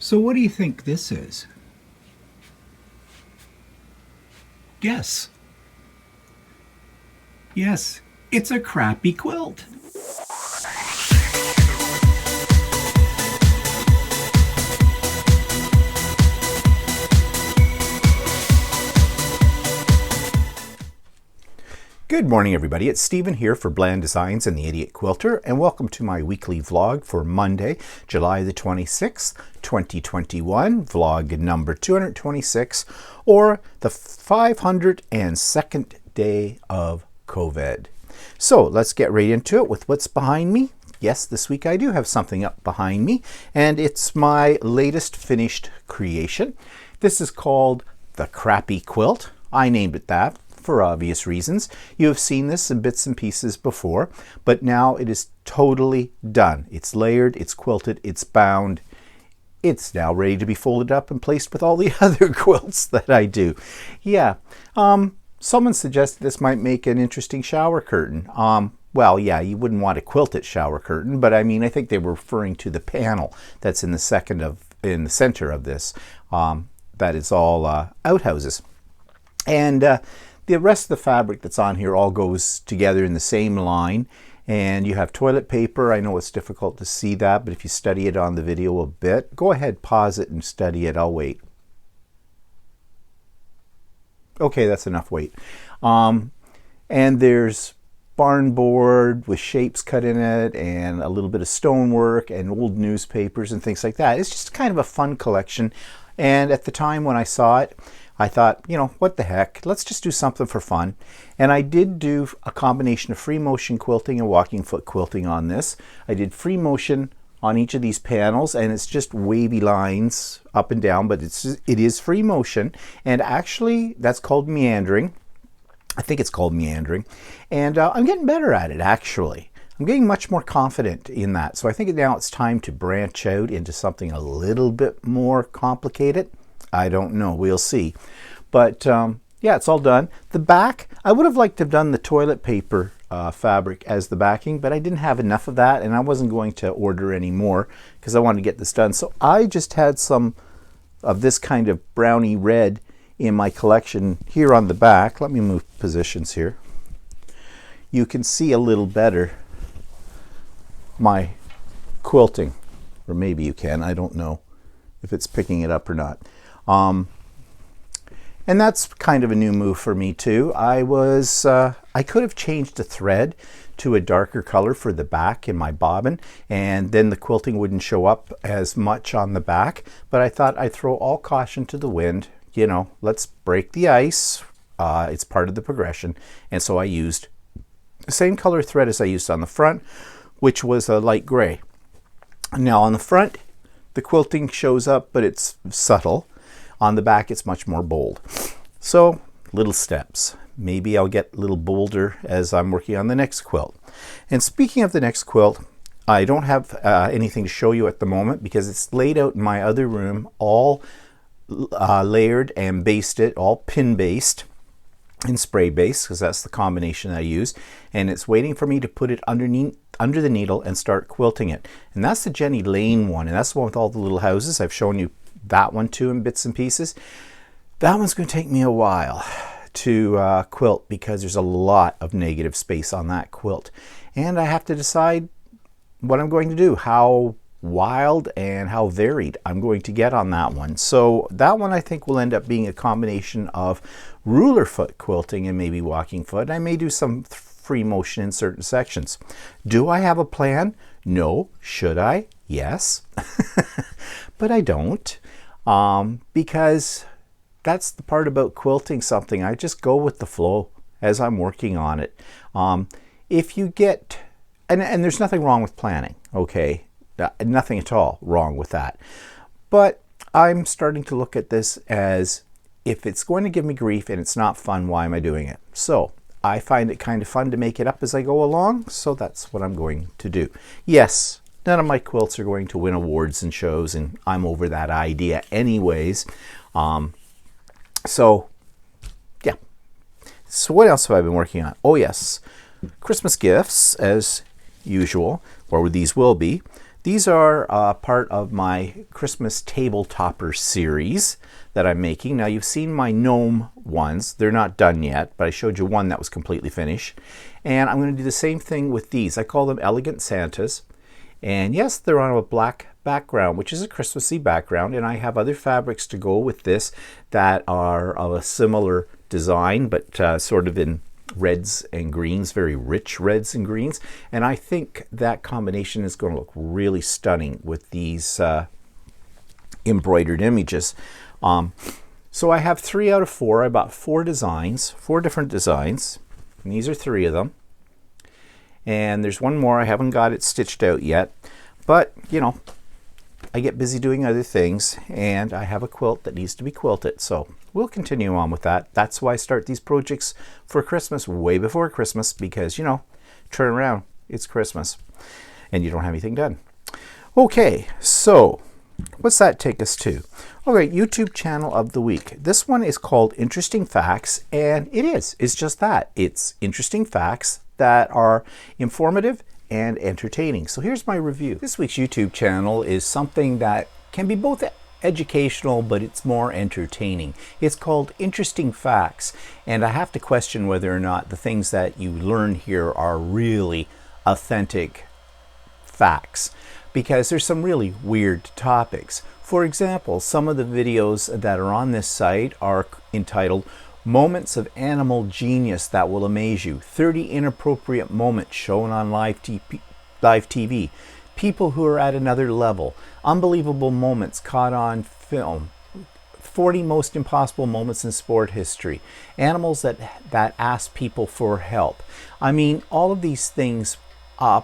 So what do you think this is? Guess. Yes, it's a crappy quilt. Good morning, everybody. It's Stephen here for Bland Designs and the Idiot Quilter, and welcome to my weekly vlog for Monday, July the 26th, 2021, vlog number 226, or the 502nd day of COVID. So let's get right into it with what's behind me. Yes, this week I do have something up behind me, and it's my latest finished creation. This is called the Crappy Quilt. I named it that for obvious reasons. You have seen this in bits and pieces before, but now it is totally done. It's layered, it's quilted, it's bound. It's now ready to be folded up and placed with all the other quilts that I do. Yeah, someone suggested this might make an interesting shower curtain. Well, yeah, you wouldn't want a quilted shower curtain, but I mean, I think they were referring to the panel that's in the center of this. That is all outhouses. And the rest of the fabric that's on here all goes together in the same line. And you have toilet paper. I know it's difficult to see that, but if you study it on the video a bit, go ahead, pause it and study it. I'll wait. Okay, that's enough wait. And there's barn board with shapes cut in it and a little bit of stonework and old newspapers and things like that. It's just kind of a fun collection. And at the time when I saw it, I thought, you know, what the heck, let's just do something for fun. And I did do a combination of free motion quilting and walking foot quilting on this. I did free motion on each of these panels, and it's just wavy lines up and down, but it is free motion. And actually, that's called meandering. I think it's called meandering. And I'm getting better at it, actually. I'm getting much more confident in that. So I think now it's time to branch out into something a little bit more complicated. I don't know, we'll see. But yeah, it's all done. The back, I would have liked to have done the toilet paper fabric as the backing, but I didn't have enough of that, and I wasn't going to order any more because I wanted to get this done. So I just had some of this kind of brownie red in my collection here on the back. Let me move positions here. You can see a little better my quilting, or maybe you can, I don't know if it's picking it up or not. And that's kind of a new move for me too. I could have changed the thread to a darker color for the back in my bobbin, and then the quilting wouldn't show up as much on the back, but I thought I'd throw all caution to the wind. You know, let's break the ice. It's part of the progression. And so I used the same color thread as I used on the front, which was a light gray. Now on the front, the quilting shows up, but it's subtle. On the back, it's much more bold. So, little steps. Maybe I'll get a little bolder as I'm working on the next quilt. And speaking of the next quilt, I don't have anything to show you at the moment because it's laid out in my other room, all layered and basted, all pin based and spray based, because that's the combination I use. And it's waiting for me to put it under the needle and start quilting it. And that's the Jenny Lane one, and that's the one with all the little houses. I've shown you that one too in bits and pieces. That one's going to take me a while to quilt because there's a lot of negative space on that quilt. And I have to decide what I'm going to do, how wild and how varied I'm going to get on that one. So that one I think will end up being a combination of ruler foot quilting and maybe walking foot. I may do some free motion in certain sections. Do I have a plan? No. Should I? Yes. But I don't, because that's the part about quilting something. I just go with the flow as I'm working on it. If you get, and there's nothing wrong with planning, okay? Nothing at all wrong with that. But I'm starting to look at this as, if it's going to give me grief and it's not fun, why am I doing it? So I find it kind of fun to make it up as I go along, so that's what I'm going to do. Yes, none of my quilts are going to win awards and shows, and I'm over that idea anyways. So, yeah. So what else have I been working on? Oh yes, Christmas gifts, as usual, or these will be. These are part of my Christmas table topper series that I'm making. Now you've seen my gnome ones. They're not done yet, but I showed you one that was completely finished. And I'm going to do the same thing with these. I call them Elegant Santas. And yes, they're on a black background, which is a Christmassy background. And I have other fabrics to go with this that are of a similar design, but sort of in reds and greens, very rich reds and greens. And I think that combination is going to look really stunning with these embroidered images. So I have 3 out of 4. I bought 4 designs, 4 different designs. And these are 3 of them. And there's one more. I haven't got it stitched out yet. But, you know, I get busy doing other things, and I have a quilt that needs to be quilted. So we'll continue on with that. That's why I start these projects for Christmas, way before Christmas, because, you know, turn around, it's Christmas, and you don't have anything done. Okay, so what's that take us to? All right, YouTube channel of the week. This one is called Interesting Facts, and it's just that. It's interesting facts that are informative and entertaining. So here's my review. This week's YouTube channel is something that can be both educational, but it's more entertaining. It's called Interesting Facts, and I have to question whether or not the things that you learn here are really authentic facts, because there's some really weird topics. For example, some of the videos that are on this site are entitled Moments of Animal Genius That Will Amaze You. 30 Inappropriate Moments Shown on live TV. People Who Are at Another Level. Unbelievable Moments Caught on Film. 40 Most Impossible Moments in Sport History. Animals that ask people for help. I mean, all of these things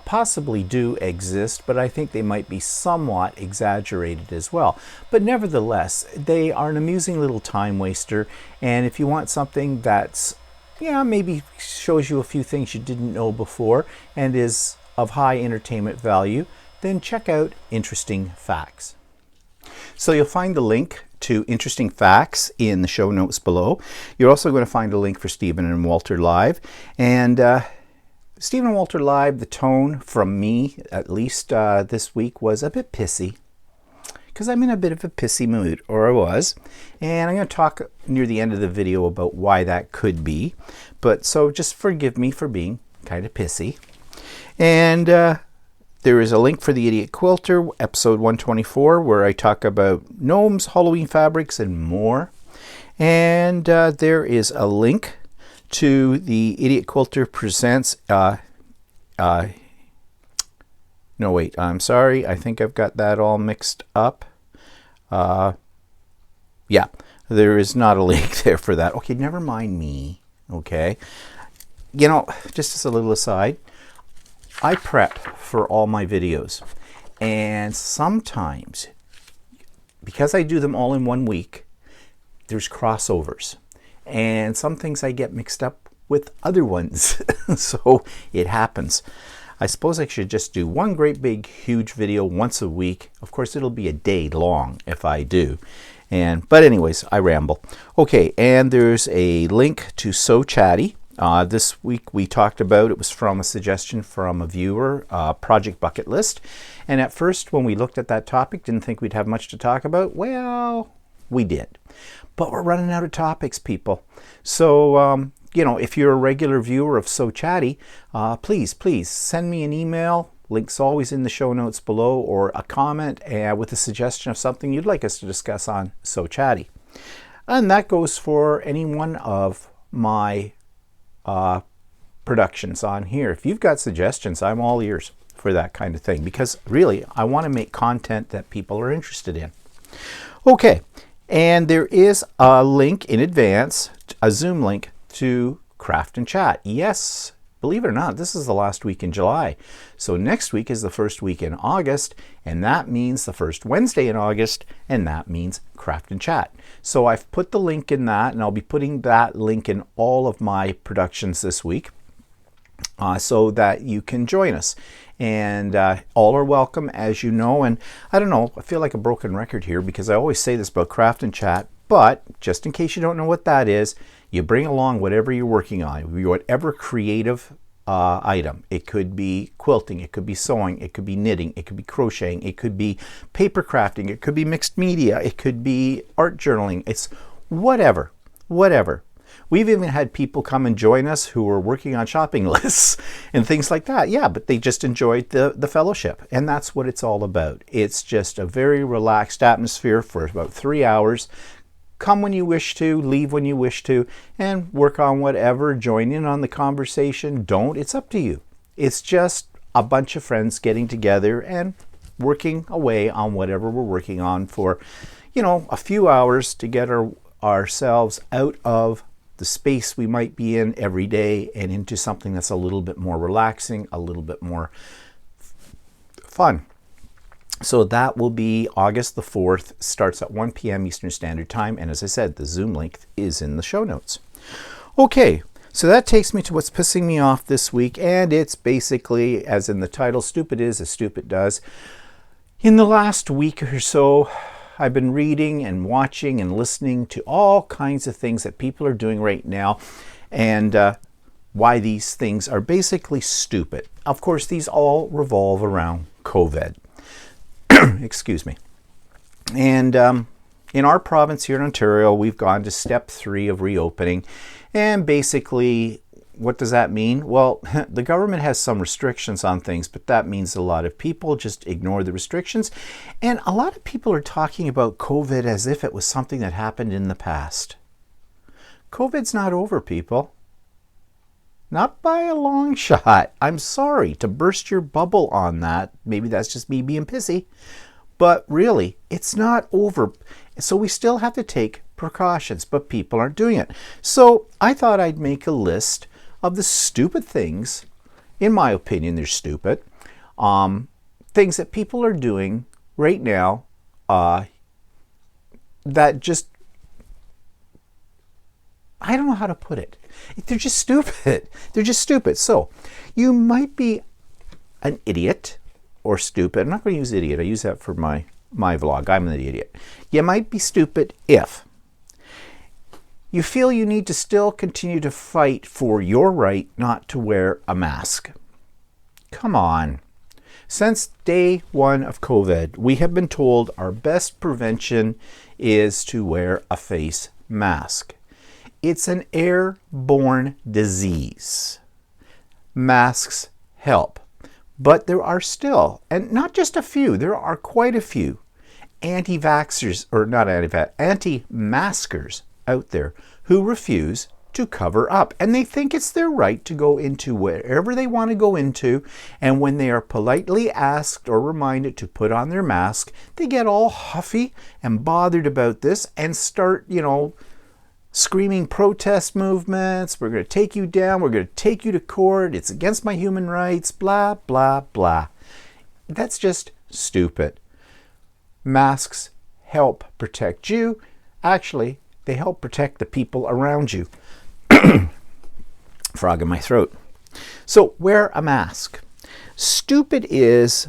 possibly do exist, but I think they might be somewhat exaggerated as well. But nevertheless, they are an amusing little time waster, and if you want something that's, yeah, maybe shows you a few things you didn't know before and is of high entertainment value, then check out Interesting Facts. So you'll find the link to Interesting Facts in the show notes below. You're also going to find a link for Stephen and Walter Live, and Stephen and Walter Live, the tone from me, at least this week, was a bit pissy. Because I'm in a bit of a pissy mood, or I was. And I'm going to talk near the end of the video about why that could be. But so just forgive me for being kind of pissy. And there is a link for the Idiot Quilter, episode 124, where I talk about gnomes, Halloween fabrics, and more. And there is a link to the Idiot Quilter Presents, no wait, I'm sorry, I think I've got that all mixed up. Yeah, there is not a link there for that. Okay, never mind me, okay? You know, just as a little aside, I prep for all my videos, and sometimes, because I do them all in one week, there's crossovers. And some things I get mixed up with other ones. So it happens. I suppose I should just do one great big huge video once a week. Of course, it'll be a day long if I do. But anyways, I ramble. Okay, and there's a link to So Chatty. This week we talked about, it was from a suggestion from a viewer, Project Bucket List. And at first, when we looked at that topic, didn't think we'd have much to talk about. Well, we did. But we're running out of topics, people. So, you know, if you're a regular viewer of So Chatty, please send me an email. Link's always in the show notes below, or a comment with a suggestion of something you'd like us to discuss on So Chatty. And that goes for any one of my productions on here. If you've got suggestions, I'm all ears for that kind of thing, because really, I want to make content that people are interested in. Okay. And there is a link in advance, a Zoom link to Craft and Chat. Yes, believe it or not, this is the last week in July. So next week is the first week in August, and that means the first Wednesday in August, and that means Craft and Chat. So I've put the link in that, and I'll be putting that link in all of my productions this week, so that you can join us. And all are welcome, as you know. And I don't know, I feel like a broken record here, because I always say this about Craft and Chat, but just in case you don't know what that is, you bring along whatever you're working on, whatever creative item. It could be quilting, it could be sewing, it could be knitting, it could be crocheting, it could be paper crafting, it could be mixed media, it could be art journaling. It's whatever. We've even had people come and join us who were working on shopping lists and things like that. Yeah, but they just enjoyed the fellowship. And that's what it's all about. It's just a very relaxed atmosphere for about 3 hours. Come when you wish to, leave when you wish to, and work on whatever. Join in on the conversation. Don't. It's up to you. It's just a bunch of friends getting together and working away on whatever we're working on for, a few hours to get ourselves out of the space we might be in every day and into something that's a little bit more relaxing, a little bit more fun. So that will be August the 4th, starts at 1 p.m. Eastern Standard Time, and as I said, the Zoom link is in the show notes. Okay, so that takes me to what's pissing me off this week, and it's basically, as in the title, stupid is as stupid does. In the last week or so, I've been reading and watching and listening to all kinds of things that people are doing right now, and why these things are basically stupid. Of course, these all revolve around COVID. Excuse me. And in our province here in Ontario, we've gone to step 3 of reopening. And basically, what does that mean? Well, the government has some restrictions on things, but that means a lot of people just ignore the restrictions. And a lot of people are talking about COVID as if it was something that happened in the past. COVID's not over, people. Not by a long shot. I'm sorry to burst your bubble on that. Maybe that's just me being pissy. But really, it's not over. So we still have to take precautions, but people aren't doing it. So I thought I'd make a list of the stupid things, in my opinion, they're stupid, things that people are doing right now that just, I don't know how to put it. They're just stupid. They're just stupid. So you might be an idiot or stupid. I'm not going to use idiot. I use that for my vlog. I'm an idiot. You might be stupid if you feel you need to still continue to fight for your right not to wear a mask. Come on. Since day 1 of COVID, we have been told our best prevention is to wear a face mask. It's an airborne disease. Masks help. But there are still, and not just a few, there are quite a few anti-vaxxers, or not anti-maskers out there who refuse to cover up. And they think it's their right to go into wherever they want to go into. And when they are politely asked or reminded to put on their mask, they get all huffy and bothered about this and start, screaming protest movements. We're going to take you down. We're going to take you to court. It's against my human rights. Blah, blah, blah. That's just stupid. Masks help protect you. Actually, they help protect the people around you. Frog in my throat. So wear a mask. Stupid is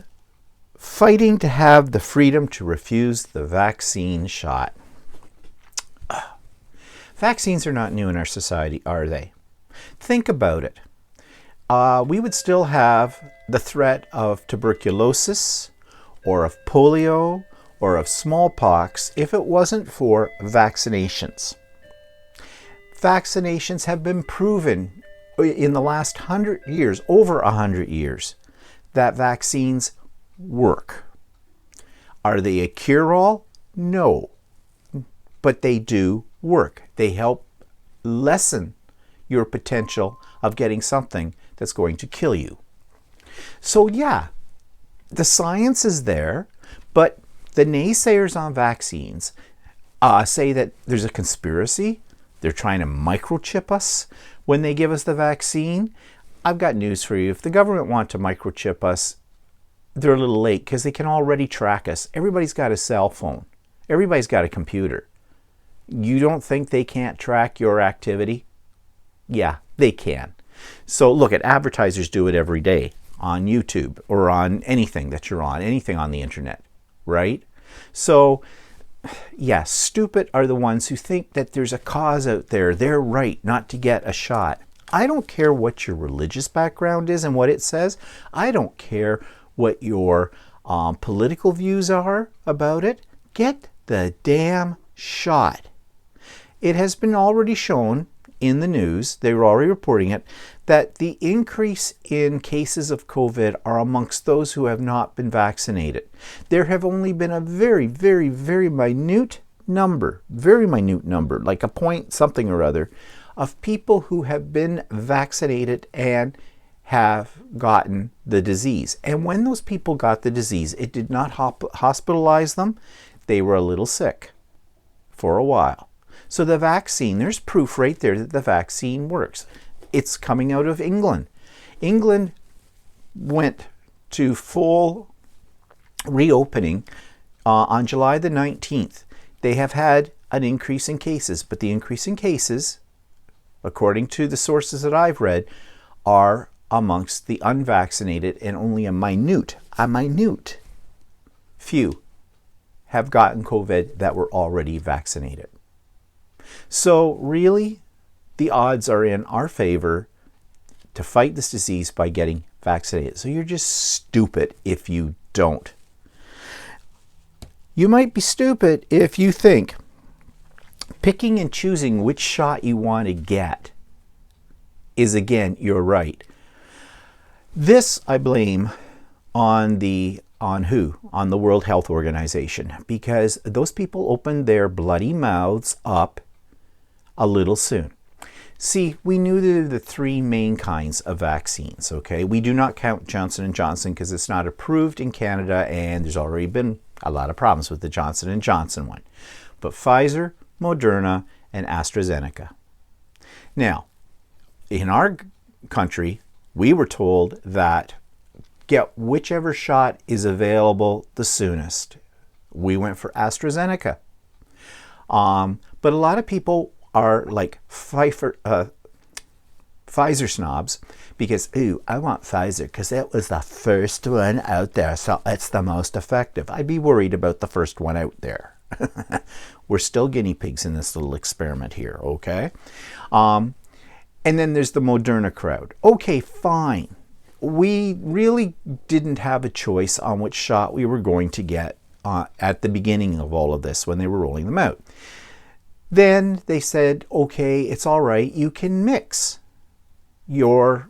fighting to have the freedom to refuse the vaccine shot. Vaccines are not new in our society, are they? Think about it. We would still have the threat of tuberculosis or of polio or of smallpox if it wasn't for vaccinations. Vaccinations have been proven in the last 100 years, over 100 years, that vaccines work. Are they a cure-all? No. But they do work. They help lessen your potential of getting something that's going to kill you. So yeah, the science is there, but the naysayers on vaccines say that there's a conspiracy. They're trying to microchip us when they give us the vaccine. I've got news for you. If the government want to microchip us, they're a little late because they can already track us. Everybody's got a cell phone. Everybody's got a computer. You don't think they can't track your activity? Yeah, they can. So look, advertisers do it every day on YouTube or on anything that you're on, anything on the internet, right? So yeah, stupid are the ones who think that there's a cause out there, they're right not to get a shot. I don't care what your religious background is and what it says. I don't care what your political views are about it. Get the damn shot. It has been already shown in the news, they were already reporting it, that the increase in cases of COVID are amongst those who have not been vaccinated. There have only been a very, very, very minute number, like a point something or other, of people who have been vaccinated and have gotten the disease. And when those people got the disease, it did not hospitalize them. They were a little sick for a while. So the vaccine, there's proof right there that the vaccine works. It's coming out of England. England went to full reopening on July the 19th. They have had an increase in cases, but the increase in cases, according to the sources that I've read, are amongst the unvaccinated, and only a minute few have gotten COVID that were already vaccinated. So really, the odds are in our favor to fight this disease by getting vaccinated. So you're just stupid if you don't. You might be stupid if you think picking and choosing which shot you want to get is, again, your right. This I blame on the World Health Organization, because those people opened their bloody mouths up a little soon. See, we knew there were the three main kinds of vaccines, okay? We do not count Johnson & Johnson because it's not approved in Canada, and there's already been a lot of problems with the Johnson & Johnson one. But Pfizer, Moderna, and AstraZeneca. Now, in our country, we were told that get whichever shot is available the soonest. We went for AstraZeneca. But a lot of people are like Pfizer snobs because, ooh, I want Pfizer because it was the first one out there, so it's the most effective. I'd be worried about the first one out there. We're still guinea pigs in this little experiment here, okay? And then there's the Moderna crowd. Okay, fine. We really didn't have a choice on which shot we were going to get at the beginning of all of this when they were rolling them out. Then they said, okay, it's all right, you can mix your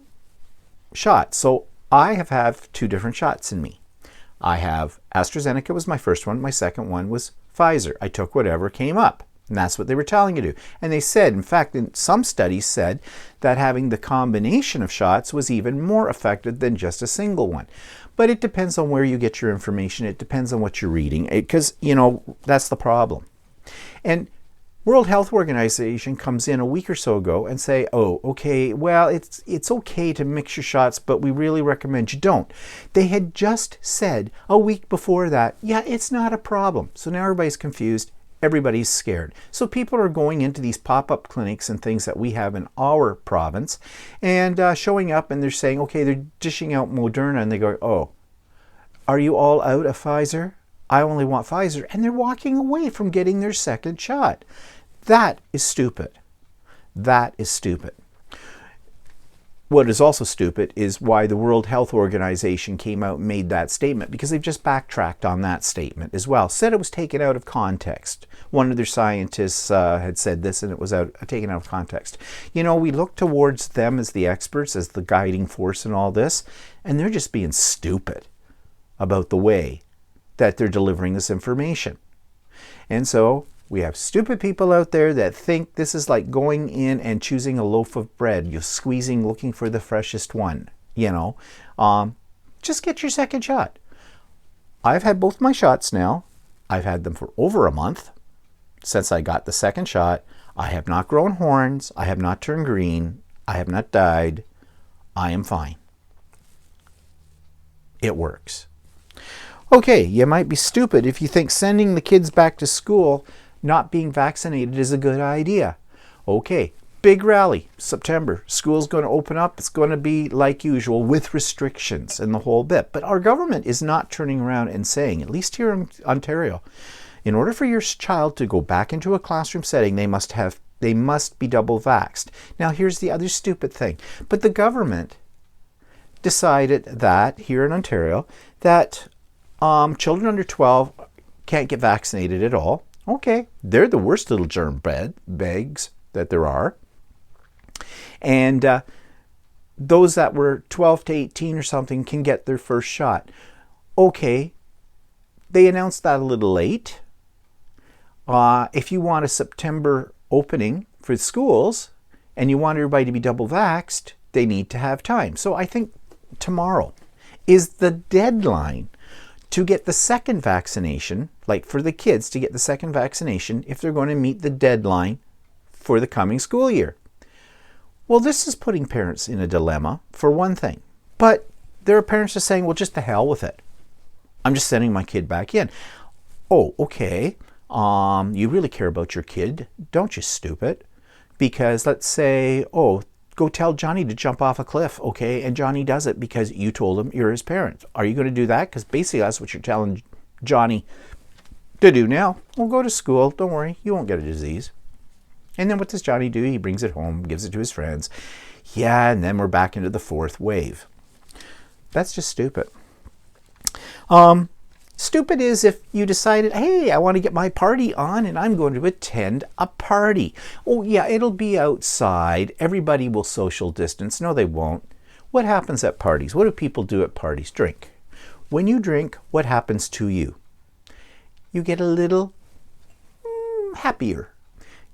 shots. So I have two different shots in me. I have AstraZeneca was my first one. My second one was Pfizer. I took whatever came up. And that's what they were telling you to do. And they said, in fact, in some studies said that having the combination of shots was even more effective than just a single one. But it depends on where you get your information. It depends on what you're reading, because, you know, that's the problem. And World Health Organization comes in a week or so ago and say, oh, okay, well, it's okay to mix your shots, but we really recommend you don't. They had just said a week before that, yeah, it's not a problem. So now everybody's confused. Everybody's scared. So people are going into these pop-up clinics and things that we have in our province and showing up, and they're saying, okay, they're dishing out Moderna, and they go, oh, are you all out of Pfizer? I only want Pfizer. And they're walking away from getting their second shot. That is stupid. That is stupid. What is also stupid is why the World Health Organization came out and made that statement, because they've just backtracked on that statement as well. Said it was taken out of context. One of their scientists had said this, and it was taken out of context. You know, we look towards them as the experts, as the guiding force in all this, and they're just being stupid about the way that they're delivering this information. And so we have stupid people out there that think this is like going in and choosing a loaf of bread. You're squeezing, looking for the freshest one, you know. Just get your second shot. I've had both my shots now. I've had them for over a month since I got the second shot. I have not grown horns. I have not turned green. I have not died. I am fine. It works. Okay, you might be stupid if you think sending the kids back to school not being vaccinated is a good idea. Okay, big rally, September. School's going to open up. It's going to be like usual with restrictions and the whole bit. But our government is not turning around and saying, at least here in Ontario, in order for your child to go back into a classroom setting, they must have They must be double vaxxed. Now, here's the other stupid thing. But the government decided that, here in Ontario, that children under 12 can't get vaccinated at all. Okay, they're the worst little germ bags that there are. And those that were 12 to 18 or something can get their first shot. Okay, they announced that a little late. If you want a September opening for schools and you want everybody to be double vaxxed, they need to have time. So I think tomorrow is the deadline to get the second vaccination, like for the kids to get the second vaccination if they're going to meet the deadline for the coming school year. Well, this is putting parents in a dilemma for one thing. But there are parents just saying, well, just to hell with it. I'm just sending my kid back in. Oh, okay. You really care about your kid, don't you, stupid? Because let's say, oh, go tell Johnny to jump off a cliff, okay? And Johnny does it because you told him you're his parent. Are you going to do that? Because basically that's what you're telling Johnny to do now. Well, go to school. Don't worry. You won't get a disease. And then what does Johnny do? He brings it home, gives it to his friends. Yeah, and then we're back into the fourth wave. That's just stupid. Stupid is if you decided, hey, I want to get my party on and I'm going to attend a party. Oh yeah, it'll be outside. Everybody will social distance. No, they won't. What happens at parties? What do people do at parties? Drink. When you drink, what happens to you? You get a little happier.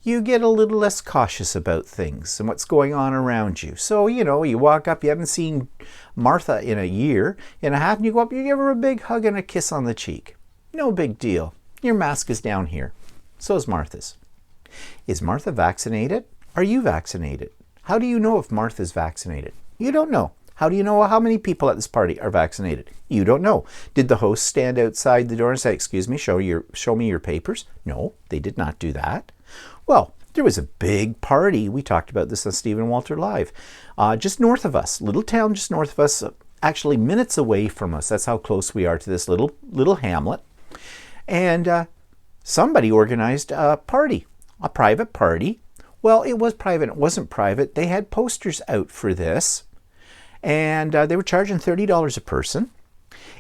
You get a little less cautious about things and what's going on around you. So, you walk up, you haven't seen Martha in a year and a half, and you go up, you give her a big hug and a kiss on the cheek. No big deal. Your mask is down here. So is Martha's. Is Martha vaccinated? Are you vaccinated? How do you know if Martha's vaccinated? You don't know. How do you know how many people at this party are vaccinated? You don't know. Did the host stand outside the door and say, excuse me, show me your papers? No, they did not do that. Well, there was a big party. We talked about this on Stephen Walter Live. Just north of us, little town just north of us, actually minutes away from us. That's how close we are to this little hamlet. And somebody organized a party, a private party. Well, it was private. It wasn't private. They had posters out for this. And they were charging $30 a person.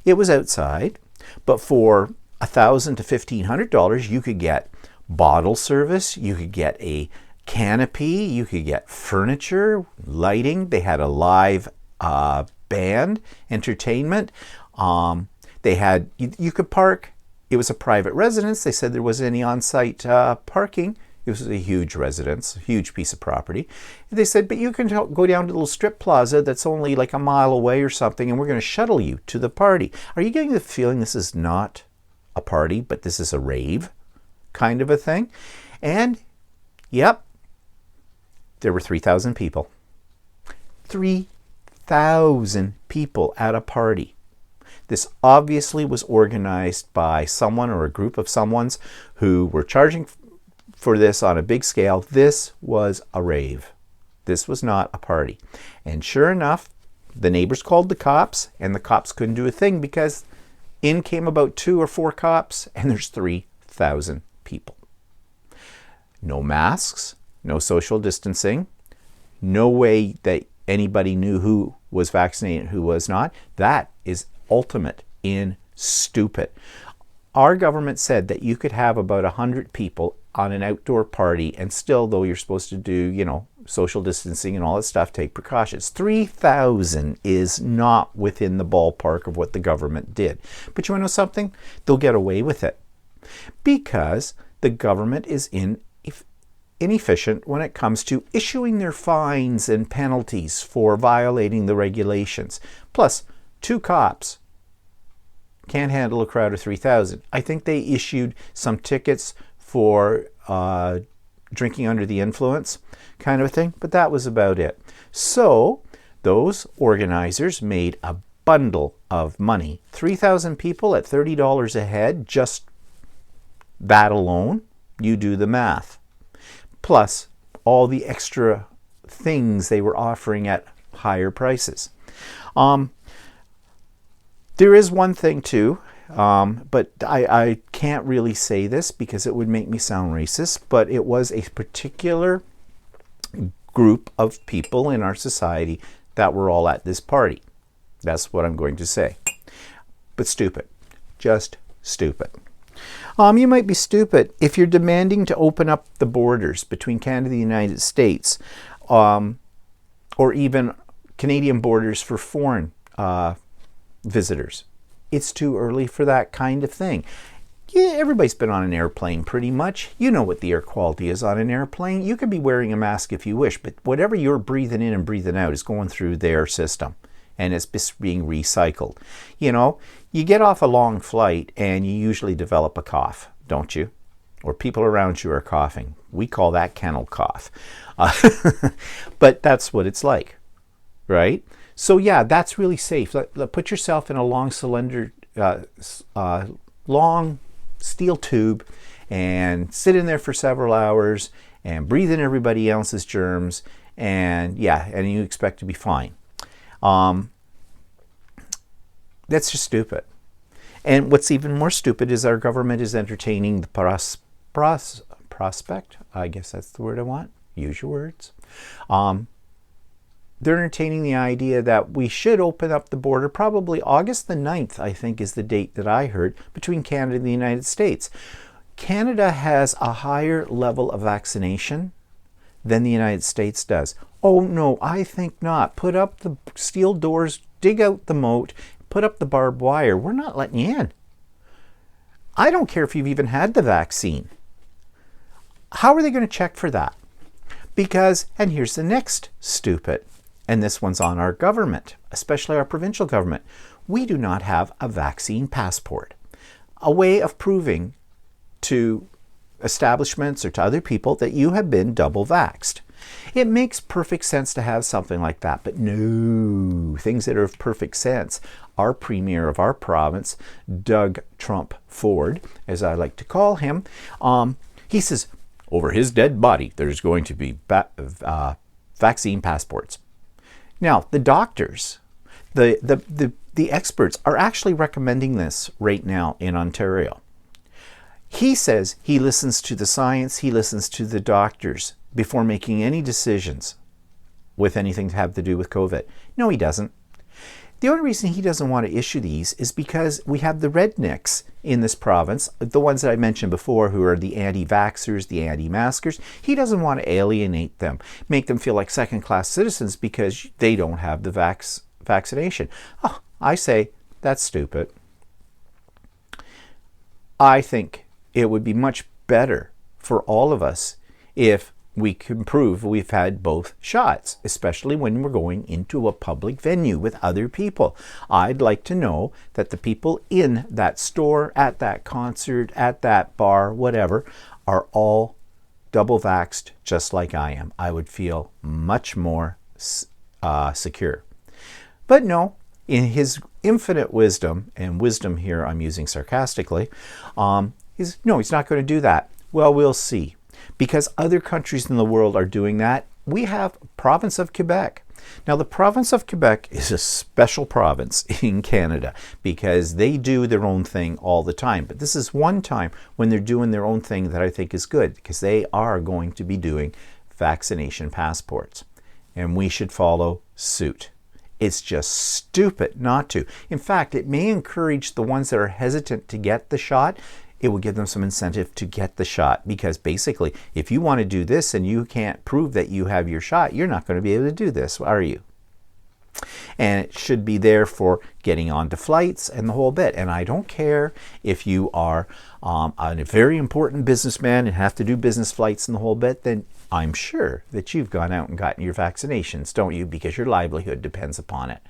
It was outside. But for $1,000 to $1,500, you could get bottle service, you could get a canopy, you could get furniture, lighting. They had a live band, entertainment. They had, you could park. It was a private residence. They said there wasn't any on-site parking. It was a huge residence, a huge piece of property. They said, but you can go down to the little strip plaza that's only like a mile away or something, and we're going to shuttle you to the party. Are you getting the feeling this is not a party, but this is a rave kind of a thing? And, yep, there were 3,000 people. 3,000 people at a party. This obviously was organized by someone or a group of someones who were charging for this on a big scale. This was a rave. This was not a party. And sure enough, the neighbors called the cops, and the cops couldn't do a thing because in came about 2 or 4 cops, and there's 3,000 people. No masks, no social distancing, no way that anybody knew who was vaccinated and who was not. That is ultimate in stupid. Our government said that you could have about 100 people on an outdoor party and still, though you're supposed to do, social distancing and all that stuff, take precautions. 3,000 is not within the ballpark of what the government did. But you want to know something? They'll get away with it because the government is inefficient when it comes to issuing their fines and penalties for violating the regulations. Plus, 2 cops can't handle a crowd of 3,000. I think they issued some tickets for drinking under the influence kind of a thing, but that was about it. So those organizers made a bundle of money. 3,000 people at $30 a head, just that alone, you do the math. Plus all the extra things they were offering at higher prices. There is one thing too, but I can't really say this because it would make me sound racist, but it was a particular group of people in our society that were all at this party. That's what I'm going to say. But stupid. Just stupid. You might be stupid if you're demanding to open up the borders between Canada and the United States, or even Canadian borders for foreign visitors. It's too early for that kind of thing. Yeah, everybody's been on an airplane pretty much. You know what the air quality is on an airplane. You could be wearing a mask if you wish, but whatever you're breathing in and breathing out is going through their system, and it's just being recycled. You know, you get off a long flight and you usually develop a cough, don't you? Or people around you are coughing. We call that kennel cough. But that's what it's like, right? So yeah, that's really safe. Put yourself in a long cylinder, long steel tube, and sit in there for several hours and breathe in everybody else's germs, and yeah, and you expect to be fine. That's just stupid. And what's even more stupid is our government is entertaining the prospect, I guess that's the word I want, use your words. They're entertaining the idea that we should open up the border, probably August the 9th, I think is the date that I heard, between Canada and the United States. Canada has a higher level of vaccination than the United States does. Oh no, I think not. Put up the steel doors, dig out the moat, put up the barbed wire. We're not letting you in. I don't care if you've even had the vaccine. How are they going to check for that? Because, and here's the next stupid, and this one's on our government, especially our provincial government. We do not have a vaccine passport, a way of proving to establishments or to other people that you have been double vaxxed. It makes perfect sense to have something like that, but no, things that are of perfect sense. Our premier of our province, Doug Trump Ford, as I like to call him, he says, over his dead body, there's going to be vaccine passports. Now, the doctors, the experts are actually recommending this right now in Ontario. He says he listens to the science, he listens to the doctors before making any decisions with anything to have to do with COVID. No, he doesn't. The only reason he doesn't want to issue these is because we have the rednecks in this province, the ones that I mentioned before, who are the anti-vaxxers, the anti-maskers. He doesn't want to alienate them, make them feel like second-class citizens because they don't have the vaccination. Oh, I say that's stupid. I think it would be much better for all of us if we can prove we've had both shots, especially when we're going into a public venue with other people. I'd like to know that the people in that store, at that concert, at that bar, whatever, are all double vaxxed just like I am. I would feel much more secure. But no, in his infinite wisdom, and wisdom here I'm using sarcastically, he's not going to do that. Well, we'll see. Because other countries in the world are doing that. We have province of Quebec. Now, the province of Quebec is a special province in Canada because they do their own thing all the time. But this is one time when they're doing their own thing that I think is good because they are going to be doing vaccination passports. And we should follow suit. It's just stupid not to. In fact, it may encourage the ones that are hesitant to get the shot. It will give them some incentive to get the shot because basically, if you want to do this and you can't prove that you have your shot, you're not going to be able to do this, are you? And it should be there for getting onto flights and the whole bit. And I don't care if you are a very important businessman and have to do business flights and the whole bit, then I'm sure that you've gone out and gotten your vaccinations, don't you? Because your livelihood depends upon it.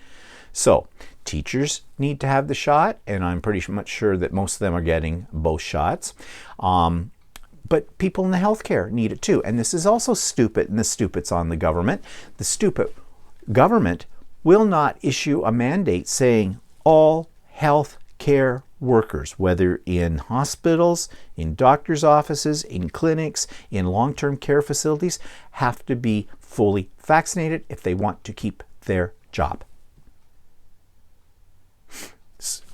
So teachers need to have the shot, and I'm pretty much sure that most of them are getting both shots. But people in the healthcare need it too. And this is also stupid, and the stupid's on the government. The stupid government will not issue a mandate saying all health care workers, whether in hospitals, in doctors' offices, in clinics, in long-term care facilities, have to be fully vaccinated if they want to keep their job.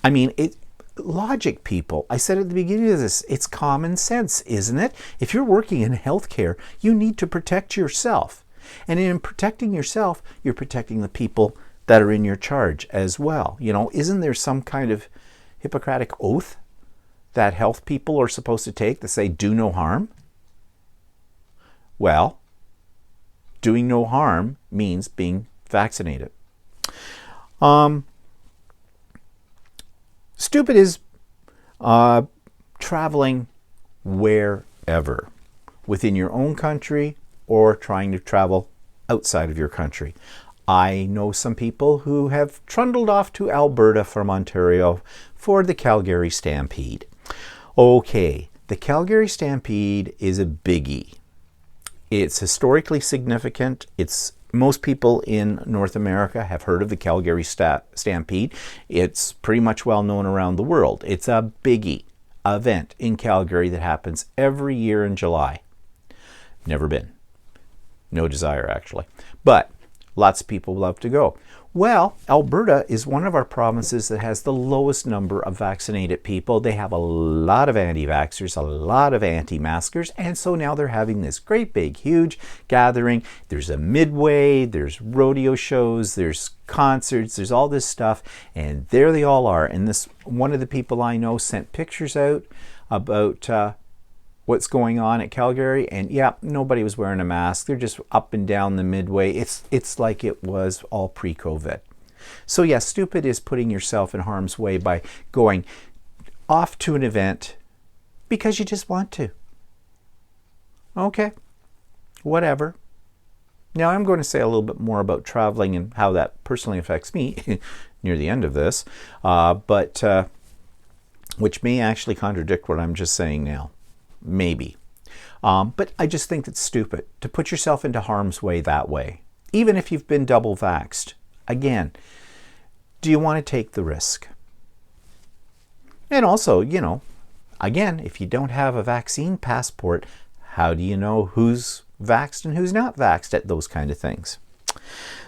I mean, logic, people. I said at the beginning of this, it's common sense, isn't it? If you're working in healthcare, you need to protect yourself. And in protecting yourself, you're protecting the people that are in your charge as well. You know, isn't there some kind of Hippocratic oath that health people are supposed to take that say, do no harm? Well, doing no harm means being vaccinated. Stupid is traveling wherever, within your own country or trying to travel outside of your country. I know some people who have trundled off to Alberta from Ontario for the Calgary Stampede. Okay, the Calgary Stampede is a biggie. It's historically significant. Most people in North America have heard of the Calgary Stampede. It's pretty much well known around the world. It's a biggie event in Calgary that happens every year in July. Never been. No desire, actually. But lots of people love to go. Well, Alberta is one of our provinces that has the lowest number of vaccinated people. They have a lot of anti-vaxxers, a lot of anti-maskers, and so now they're having this great big huge gathering. There's a midway, there's rodeo shows, there's concerts, there's all this stuff, and there they all are. And this one of the people I know sent pictures out about what's going on at Calgary, and yeah, nobody was wearing a mask. They're just up and down the midway. It's like it was all pre-COVID. So yeah, stupid is putting yourself in harm's way by going off to an event because you just want to. Okay, whatever. Now I'm going to say a little bit more about traveling and how that personally affects me near the end of this, but which may actually contradict what I'm just saying now. Maybe. But I just think it's stupid to put yourself into harm's way that way, even if you've been double vaxxed. Again, do you want to take the risk? And also, you know, again, if you don't have a vaccine passport, how do you know who's vaxxed and who's not vaxxed at those kind of things?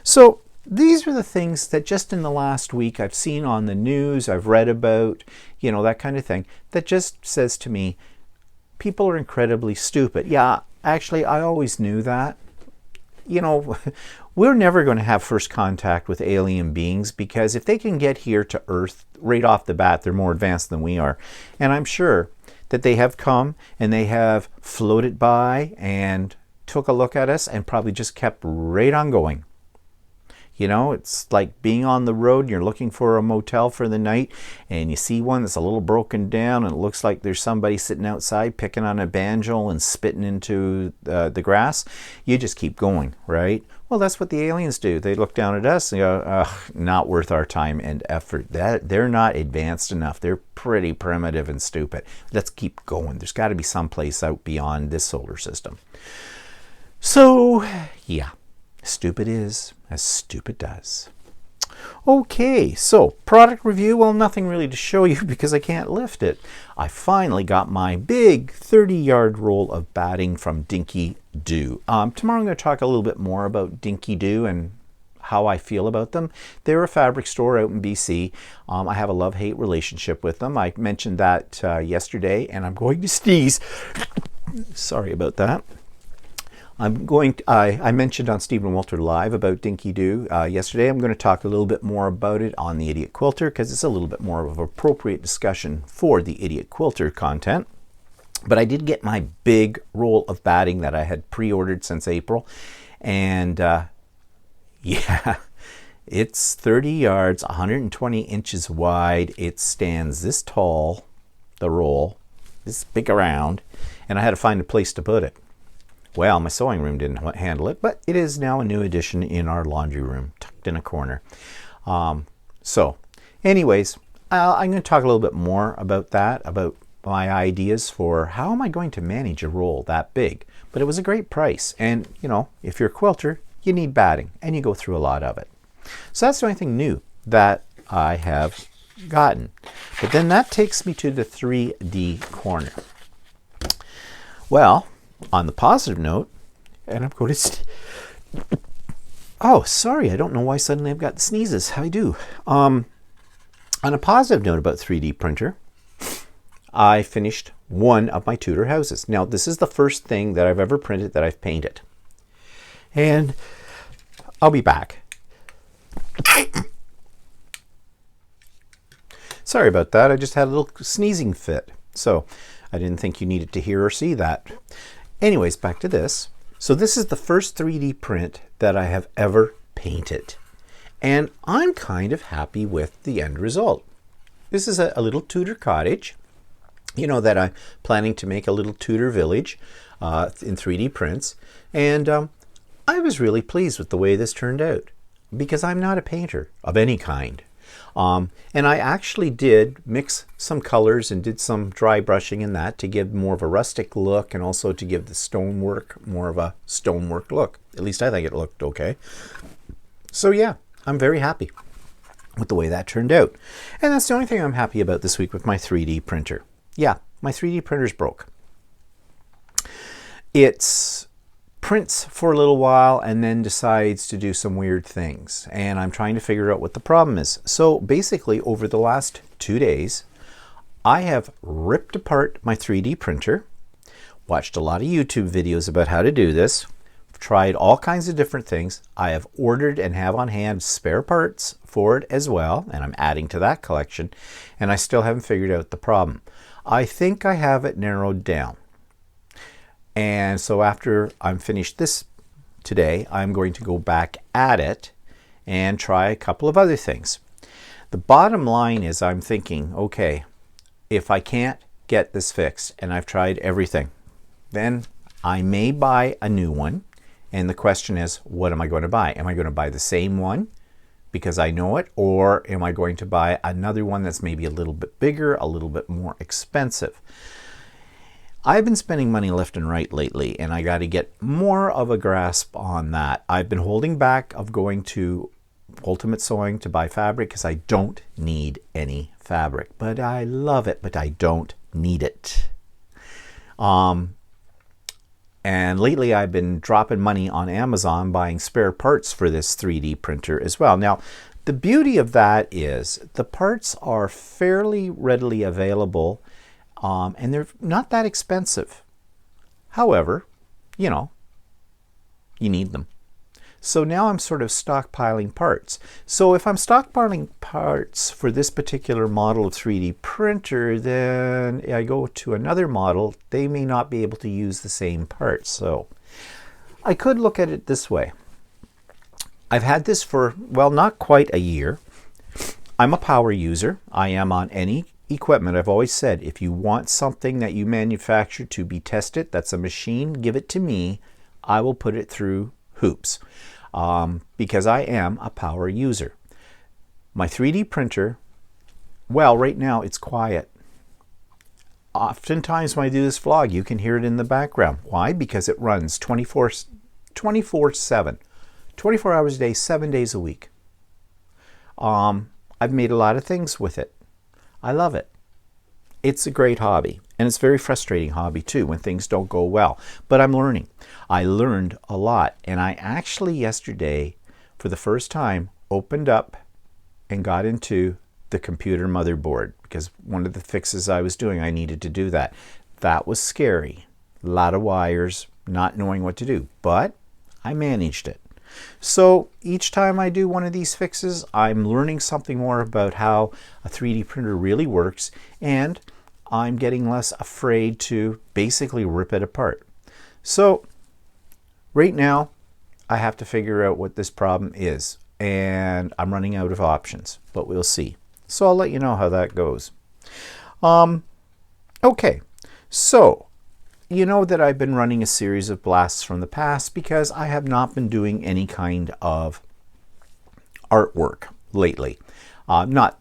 So these are the things that just in the last week I've seen on the news, I've read about, you know, that kind of thing, that just says to me, people are incredibly stupid. Yeah, actually, I always knew that. You know, we're never going to have first contact with alien beings because if they can get here to Earth right off the bat, they're more advanced than we are. And I'm sure that they have come and they have floated by and took a look at us and probably just kept right on going. You know, it's like being on the road and you're looking for a motel for the night and you see one that's a little broken down and it looks like there's somebody sitting outside picking on a banjo and spitting into the grass. You just keep going, right? Well, that's what the aliens do. They look down at us and go, ugh, not worth our time and effort. They're not advanced enough. They're pretty primitive and stupid. Let's keep going. There's got to be some place out beyond this solar system. So, yeah. Stupid is as stupid does. Okay, so product review. Well, nothing really to show you because I can't lift it. I finally got my big 30-yard roll of batting from Dinky Doo. Tomorrow I'm going to talk a little bit more about Dinky Doo and how I feel about them. They're a fabric store out in BC. I have a love-hate relationship with them. I mentioned that yesterday, and I'm going to sneeze. Sorry about that. I mentioned on Stephen Walter Live about Dinky Doo yesterday. I'm going to talk a little bit more about it on the Idiot Quilter because it's a little bit more of an appropriate discussion for the Idiot Quilter content. But I did get my big roll of batting that I had pre-ordered since April. And yeah, it's 30 yards, 120 inches wide. It stands this tall, the roll, this big around, and I had to find a place to put it. Well, my sewing room didn't handle it, but it is now a new addition in our laundry room, tucked in a corner. So, anyways, I'm going to talk a little bit more about that, about my ideas for how am I going to manage a roll that big. But it was a great price, and, you know, if you're a quilter, you need batting, and you go through a lot of it. So that's the only thing new that I have gotten. But then that takes me to the 3D corner. Well, on the positive note, and I'm going to... oh, sorry, I don't know why suddenly I've got sneezes. I do. On a positive note about 3D printer, I finished one of my Tudor houses. Now, this is the first thing that I've ever printed that I've painted. And I'll be back. Sorry about that. I just had a little sneezing fit. So I didn't think you needed to hear or see that. Anyways, back to this. So this is the first 3D print that I have ever painted. And I'm kind of happy with the end result. This is a little Tudor cottage. You know that I'm planning to make a little Tudor village in 3D prints. And I was really pleased with the way this turned out because I'm not a painter of any kind. And I actually did mix some colors and did some dry brushing in that to give more of a rustic look and also to give the stonework more of a stonework look. At least I think it looked okay. So yeah, I'm very happy with the way that turned out. And that's the only thing I'm happy about this week with my 3D printer. Yeah, my 3D printer's broke. It prints for a little while and then decides to do some weird things. And I'm trying to figure out what the problem is. So basically, over the last 2 days, I have ripped apart my 3D printer, watched a lot of YouTube videos about how to do this, tried all kinds of different things. I have ordered and have on hand spare parts for it as well, and I'm adding to that collection, and I still haven't figured out the problem. I think I have it narrowed down. And so after I'm finished this today, I'm going to go back at it and try a couple of other things. The bottom line is I'm thinking, okay, if I can't get this fixed and I've tried everything, then I may buy a new one. And the question is, what am I going to buy? Am I going to buy the same one because I know it? Or am I going to buy another one that's maybe a little bit bigger, a little bit more expensive? I've been spending money left and right lately, and I got to get more of a grasp on that. I've been holding back of going to Ultimate Sewing to buy fabric because I don't need any fabric. But I love it, but I don't need it. And lately I've been dropping money on Amazon buying spare parts for this 3D printer as well. Now, the beauty of that is the parts are fairly readily available and they're not that expensive. However, you know, you need them. So now I'm sort of stockpiling parts. So if I'm stockpiling parts for this particular model of 3D printer, then I go to another model, they may not be able to use the same parts. So I could look at it this way. I've had this for, well, not quite a year. I'm a power user. I am on any equipment. I've always said, if you want something that you manufacture to be tested, that's a machine, give it to me. I will put it through hoops. Because I am a power user. My 3D printer, well, right now it's quiet. Oftentimes when I do this vlog, you can hear it in the background. Why? Because it runs 24/7, 24 hours a day, 7 days a week. I've made a lot of things with it. I love it. It's a great hobby, and it's a very frustrating hobby too when things don't go well. But I'm learning. I learned a lot, and I actually yesterday, for the first time, opened up and got into the computer motherboard because one of the fixes I was doing, I needed to do that. That was scary. A lot of wires, not knowing what to do, but I managed it. So each time I do one of these fixes, I'm learning something more about how a 3D printer really works, and I'm getting less afraid to basically rip it apart. So right now, I have to figure out what this problem is, and I'm running out of options, but we'll see. So I'll let you know how that goes. Okay, so you know that I've been running a series of blasts from the past because I have not been doing any kind of artwork lately. Not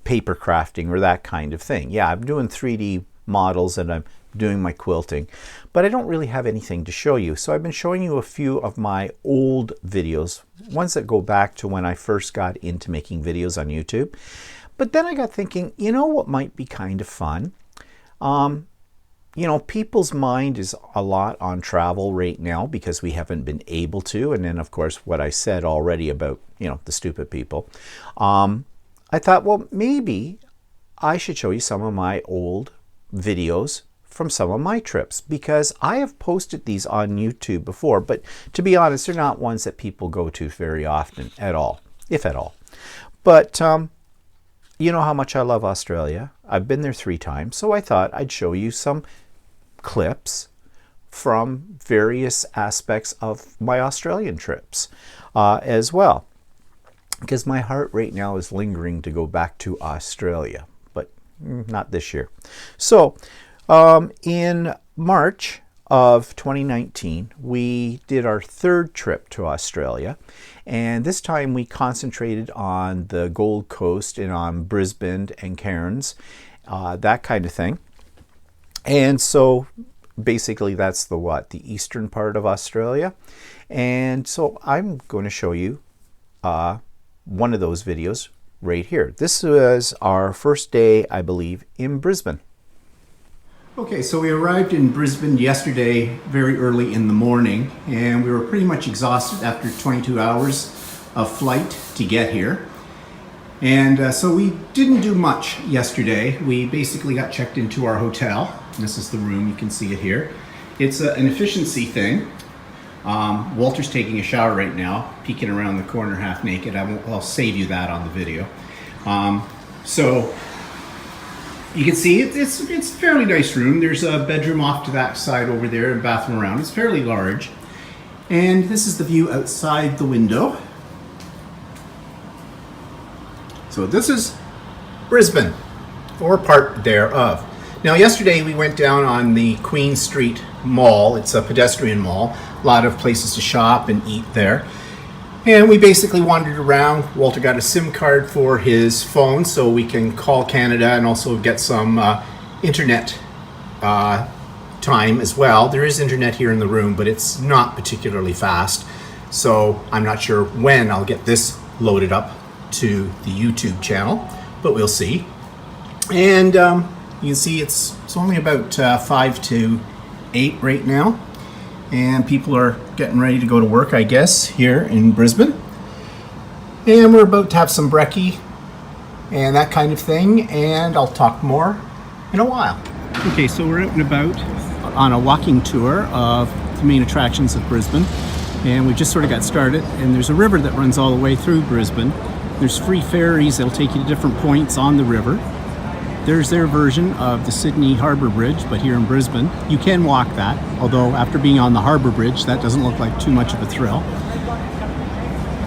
paper crafting or that kind of thing. Yeah, I'm doing 3D models and I'm doing my quilting, but I don't really have anything to show you. So I've been showing you a few of my old videos, ones that go back to when I first got into making videos on YouTube. But then I got thinking, you know what might be kind of fun? You know, people's mind is a lot on travel right now because we haven't been able to. And then, of course, what I said already about, you know, the stupid people. I thought, well, maybe I should show you some of my old videos from some of my trips, because I have posted these on YouTube before, but to be honest, they're not ones that people go to very often at all, if at all. But you know how much I love Australia. I've been there 3 times, so I thought I'd show you some clips from various aspects of my Australian trips as well, because my heart right now is lingering to go back to Australia, but not this year. So in March of 2019, we did our 3rd trip to Australia, and this time we concentrated on the Gold Coast and on Brisbane and Cairns, that kind of thing. And so basically that's the eastern part of Australia. And so I'm going to show you one of those videos right here. This was our first day, I believe, in Brisbane. Okay, so we arrived in Brisbane yesterday very early in the morning, and we were pretty much exhausted after 22 hours of flight to get here. And so we didn't do much yesterday. We basically got checked into our hotel. This is the room, you can see it here. It's an efficiency thing. Walter's taking a shower right now, peeking around the corner half naked. I'll save you that on the video. So you can see it's a fairly nice room. There's a bedroom off to that side over there and bathroom around. It's fairly large. And this is the view outside the window. So this is Brisbane, or part thereof. Now yesterday we went down on the Queen Street Mall. It's a pedestrian mall. A lot of places to shop and eat there. And we basically wandered around. Walter got a SIM card for his phone so we can call Canada and also get some internet time as well. There is internet here in the room, but it's not particularly fast. So I'm not sure when I'll get this loaded up to the YouTube channel, but we'll see. And you can see it's only about 5 to 8 right now. And people are getting ready to go to work, I guess, here in Brisbane. And we're about to have some brekkie and that kind of thing, and I'll talk more in a while. Okay, so we're out and about on a walking tour of the main attractions of Brisbane, and we just sort of got started, and there's a river that runs all the way through Brisbane. There's free ferries that'll take you to different points on the river. There's their version of the Sydney Harbour Bridge, but here in Brisbane. You can walk that, although after being on the Harbour Bridge, that doesn't look like too much of a thrill.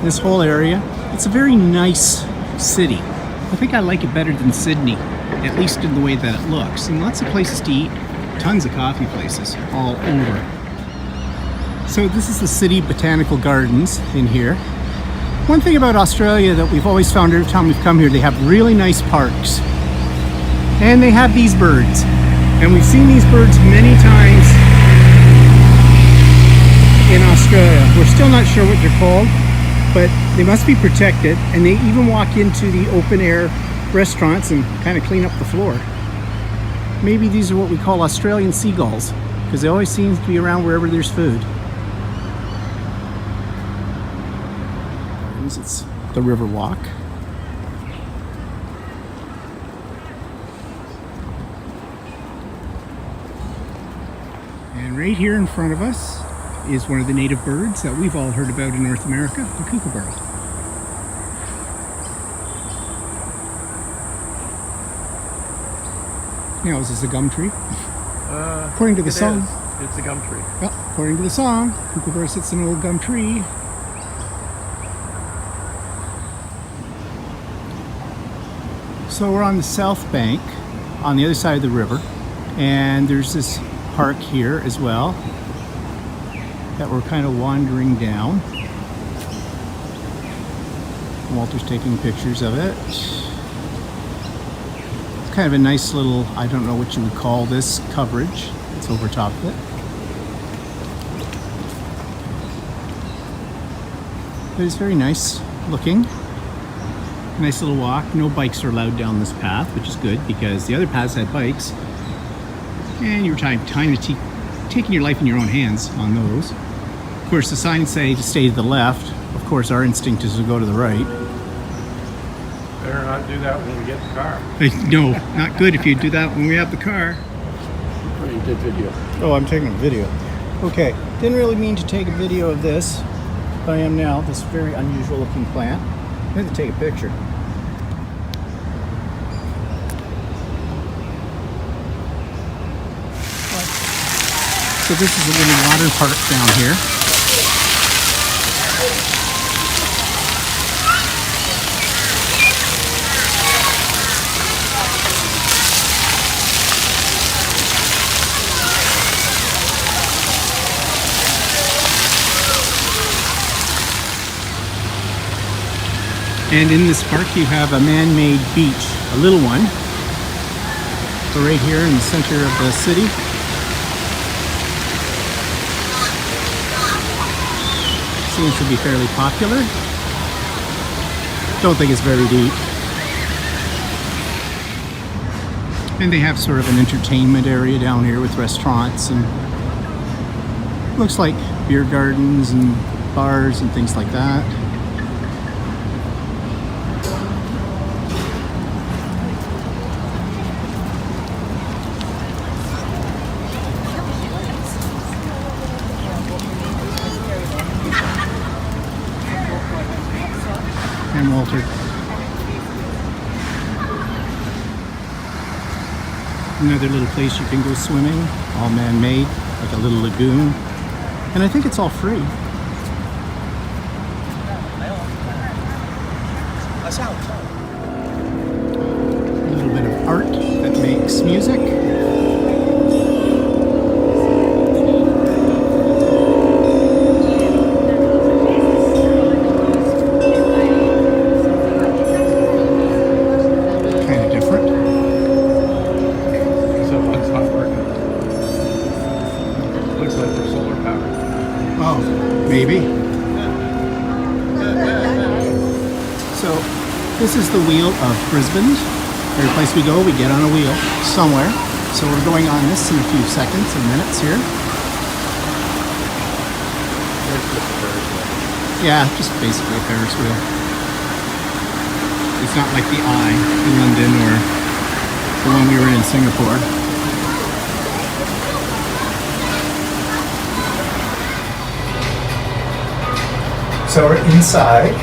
This whole area, it's a very nice city. I think I like it better than Sydney, at least in the way that it looks. And lots of places to eat, tons of coffee places all over. So this is the City Botanical Gardens in here. One thing about Australia that we've always found every time we've come here, they have really nice parks. And they have these birds. And we've seen these birds many times in Australia. We're still not sure what they're called, but they must be protected. And they even walk into the open air restaurants and kind of clean up the floor. Maybe these are what we call Australian seagulls, because they always seem to be around wherever there's food. It's the river walk. And right here in front of us is one of the native birds that we've all heard about in North America, the kookaburra. You know, is this a gum tree? According to the song. It's a gum tree. Well, according to the song, kookaburra sits in an old gum tree. So we're on the south bank, on the other side of the river, and there's this park here as well that we're kind of wandering down. Walter's taking pictures of it. It's kind of a nice little, I don't know what you would call this, coverage. It's over top of it. But it's very nice looking. Nice little walk. No bikes are allowed down this path, which is good because the other paths had bikes. And you were taking your life in your own hands on those. Of course, the signs say to stay to the left. Of course, our instinct is to go to the right. They're not do that when we get the car. No, not good if you do that when we have the car. Or you did video. Oh, I'm taking a video. Okay, didn't really mean to take a video of this, but I am now. This very unusual looking plant. I'm going to take a picture. So this is a little water park down here. And in this park you have a man-made beach, a little one, right here in the center of the city. Seems to be fairly popular. Don't think it's very deep. And they have sort of an entertainment area down here with restaurants and looks like beer gardens and bars and things like that. And Walter. Another little place you can go swimming, all man-made, like a little lagoon. And I think it's all free. A little bit of art that makes music. Maybe. So this is the wheel of Brisbane. Every place we go, we get on a wheel somewhere. So we're going on this in a few seconds or minutes here. Yeah, just basically a Ferris wheel. It's not like the Eye in London or the one we were in Singapore. So we're inside.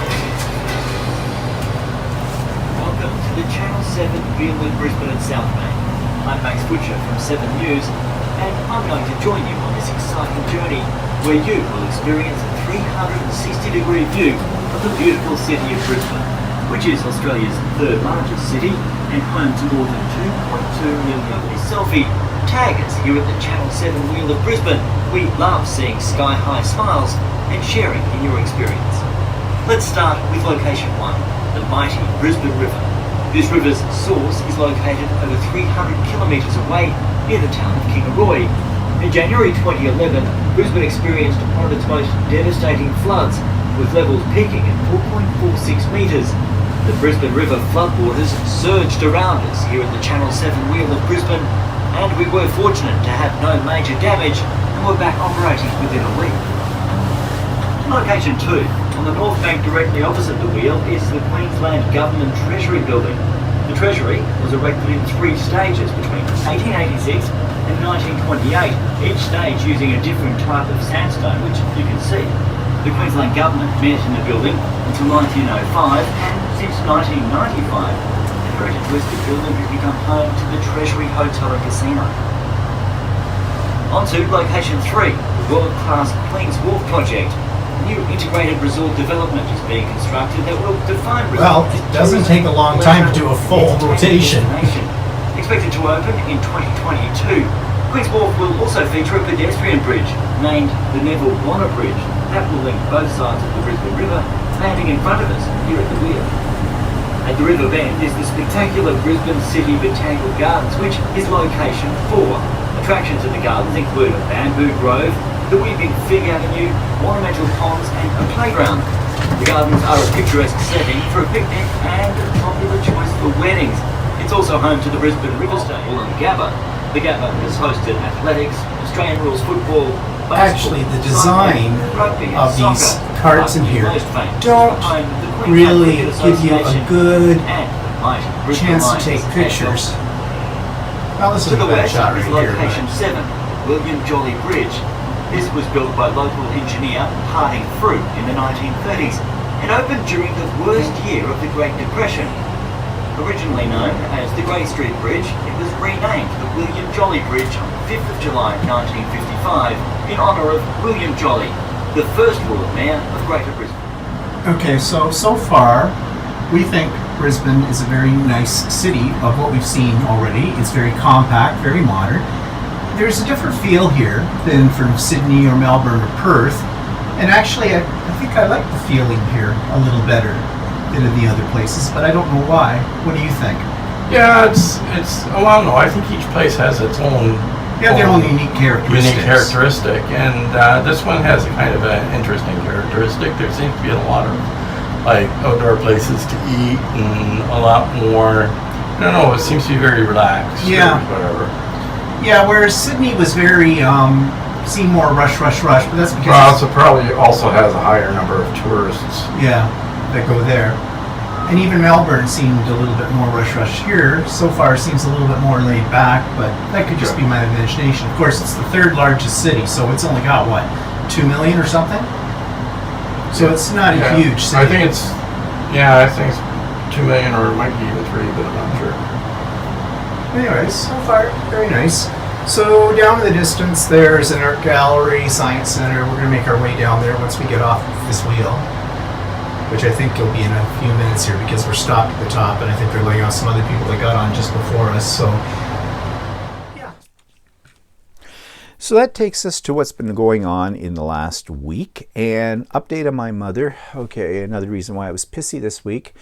Welcome to the Channel 7 Wheel in Brisbane and South Main. I'm Max Butcher from 7 News, and I'm going to join you on this exciting journey where you will experience a 360-degree view of the beautiful city of Brisbane, which is Australia's third largest city and home to more than 2.2 million. Selfie, tag us here at the Channel 7 Wheel of Brisbane. We love seeing sky-high smiles and sharing in your experience. Let's start with location 1, the mighty Brisbane River. This river's source is located over 300 kilometres away near the town of Kingaroy. In January 2011, Brisbane experienced one of its most devastating floods, with levels peaking at 4.46 metres. The Brisbane River floodwaters surged around us here at the Channel 7 Wheel of Brisbane, and we were fortunate to have no major damage and were back operating within a week. Location 2, on the north bank directly opposite the wheel, is the Queensland Government Treasury Building. The Treasury was erected in 3 stages between 1886 and 1928, each stage using a different type of sandstone, which you can see. The Queensland Government met in the building until 1905, and since 1995, the heritage listed building has become home to the Treasury Hotel and Casino. On to location 3, the world-class Queen's Wharf project. New integrated resort development is being constructed that will define Brisbane. Well, it doesn't take a long time to do a full rotation. Expected to open in 2022. Queen's Wharf will also feature a pedestrian bridge named the Neville Bonner Bridge that will link both sides of the Brisbane River, landing in front of us here at the wheel. At the river bend is the spectacular Brisbane City Botanical Gardens, which is location 4. Attractions at the gardens include a bamboo grove, the weeping fig avenue, ornamental ponds and a playground. The gardens are a picturesque setting for a picnic and a popular choice for weddings. It's also home to the Brisbane River Stable and Gabba. The Gabba has hosted athletics, Australian rules football, basketball, Actually, the design rugby, of soccer, these carts in but here most famous don't is the home of the Queensland really Cricket give you a Association good and the mighty Bristol chance to Lions take and pictures. Well, this is To a the bad west shot is right here. location 7, William Jolly Bridge. This was built by local engineer Harding Fruit in the 1930s and opened during the worst year of the Great Depression. Originally known as the Grey Street Bridge, it was renamed the William Jolly Bridge on 5th of July 1955 in honour of William Jolly, the first Lord Mayor of Greater Brisbane. Okay, so far, we think Brisbane is a very nice city of what we've seen already. It's very compact, very modern. There's a different feel here than from Sydney or Melbourne or Perth. And actually, I think I like the feeling here a little better than in the other places, but I don't know why. What do you think? Yeah, it's. Oh, I don't know. I think each place has its own. Yeah, their own unique characteristics. Unique characteristic, and this one has a kind of an interesting characteristic. There seems to be a lot of like outdoor places to eat and a lot more. I don't know. It seems to be very relaxed. Yeah. Or whatever. Yeah, whereas Sydney was very seemed more rush, but that's because Well, also probably also has a higher number of tourists. yeah, that go there. And even Melbourne seemed a little bit more rush here. So far it seems a little bit more laid back, but that could just be my imagination. Of course, it's the third largest city, so it's only got, what, 2 million or something? So it's not a huge city. I think it's 2 million, or it might be even 3, but I'm not sure. Anyways, so far, very nice. So down in the distance, there's an art gallery, science center. We're going to make our way down there once we get off this wheel, which I think will be in a few minutes here because we're stopped at the top, and I think they're laying off some other people that got on just before us. So, yeah. So that takes us to what's been going on in the last week. And update on my mother. Okay, another reason why I was pissy this week.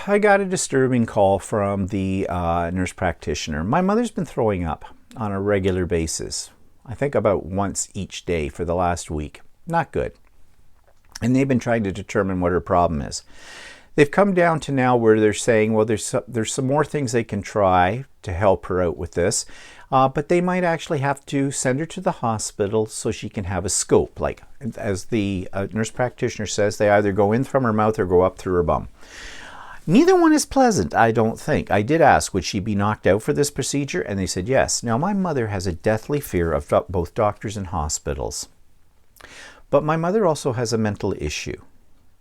I got a disturbing call from the nurse practitioner. My mother's been throwing up on a regular basis. I think about once each day for the last week. Not good. And they've been trying to determine what her problem is. They've come down to now where they're saying, well, there's some more things they can try to help her out with this. But they might actually have to send her to the hospital so she can have a scope. Like, as the nurse practitioner says, they either go in from her mouth or go up through her bum. Neither one is pleasant, I don't think. I did ask, would she be knocked out for this procedure? And they said yes. Now, my mother has a deathly fear of both doctors and hospitals. But my mother also has a mental issue.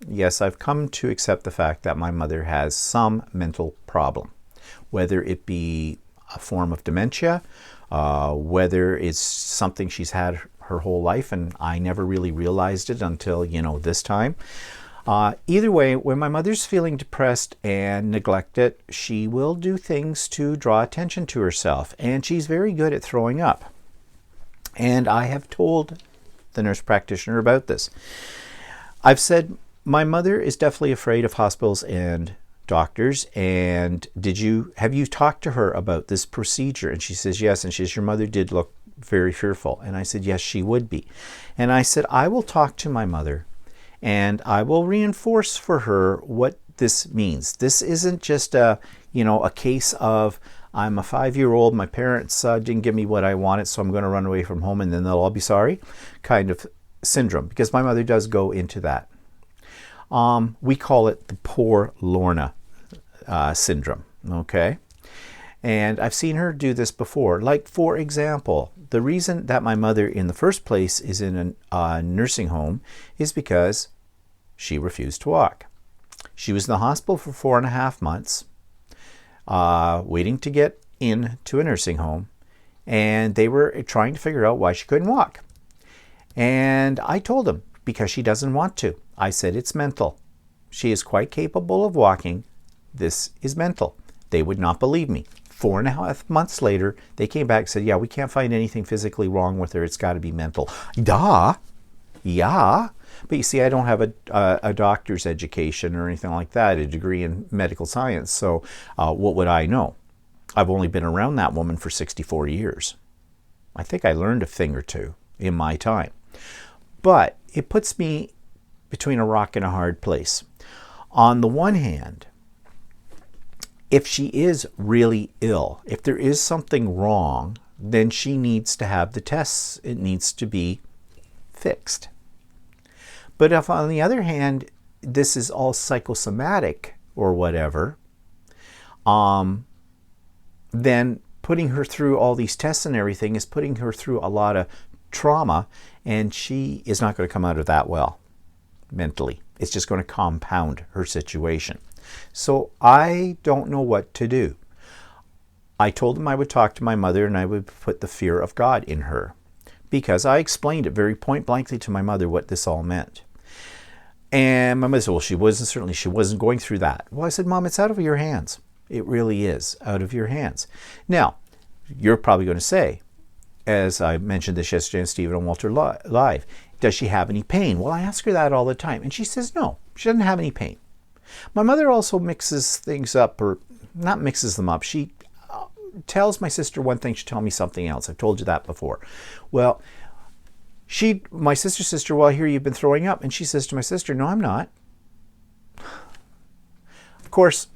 Yes, I've come to accept the fact that my mother has some mental problem, whether it be a form of dementia, whether it's something she's had her whole life and I never really realized it until, this time. Either way, when my mother's feeling depressed and neglected, she will do things to draw attention to herself, and she's very good at throwing up. And I have told the nurse practitioner about this. I've said, my mother is definitely afraid of hospitals and doctors, and have you talked to her about this procedure? And she says yes, and she says, your mother did look very fearful. And I said, yes, she would be. And I said, I will talk to my mother and I will reinforce for her what this means. This isn't just a case of, I'm a 5-year-old, my parents didn't give me what I wanted, so I'm going to run away from home and then they'll all be sorry, kind of syndrome, because my mother does go into that. We call it the poor Lorna syndrome, okay? And I've seen her do this before. Like, for example, the reason that my mother in the first place is in a nursing home is because she refused to walk. She was in the hospital for 4.5 months, waiting to get into a nursing home, and they were trying to figure out why she couldn't walk. And I told them, because she doesn't want to. I said, it's mental. She is quite capable of walking. This is mental. They would not believe me. 4.5 months later, they came back and said, yeah, we can't find anything physically wrong with her. It's got to be mental. Duh. Yeah. But you see, I don't have a doctor's education or anything like that, a degree in medical science. So what would I know? I've only been around that woman for 64 years. I think I learned a thing or two in my time. But it puts me between a rock and a hard place. On the one hand, if she is really ill, if there is something wrong, then she needs to have the tests. It needs to be fixed. But if, on the other hand, this is all psychosomatic or whatever, then putting her through all these tests and everything is putting her through a lot of trauma, and she is not going to come out of that well mentally. It's just going to compound her situation. So I don't know what to do. I told him I would talk to my mother and I would put the fear of God in her, because I explained it very point blankly to my mother what this all meant. And my mother said, well, she wasn't going through that. Well, I said, Mom, it's out of your hands. It really is out of your hands. Now, you're probably going to say, as I mentioned this yesterday on Stephen and Walter Live, does she have any pain? Well, I ask her that all the time, and she says no, she doesn't have any pain. My mother also mixes things up, or not mixes them up. She tells my sister one thing, she'll tell me something else. I've told you that before. Well, my sister's sister, well, I hear you've been throwing up. And she says to my sister, no, I'm not. Of course,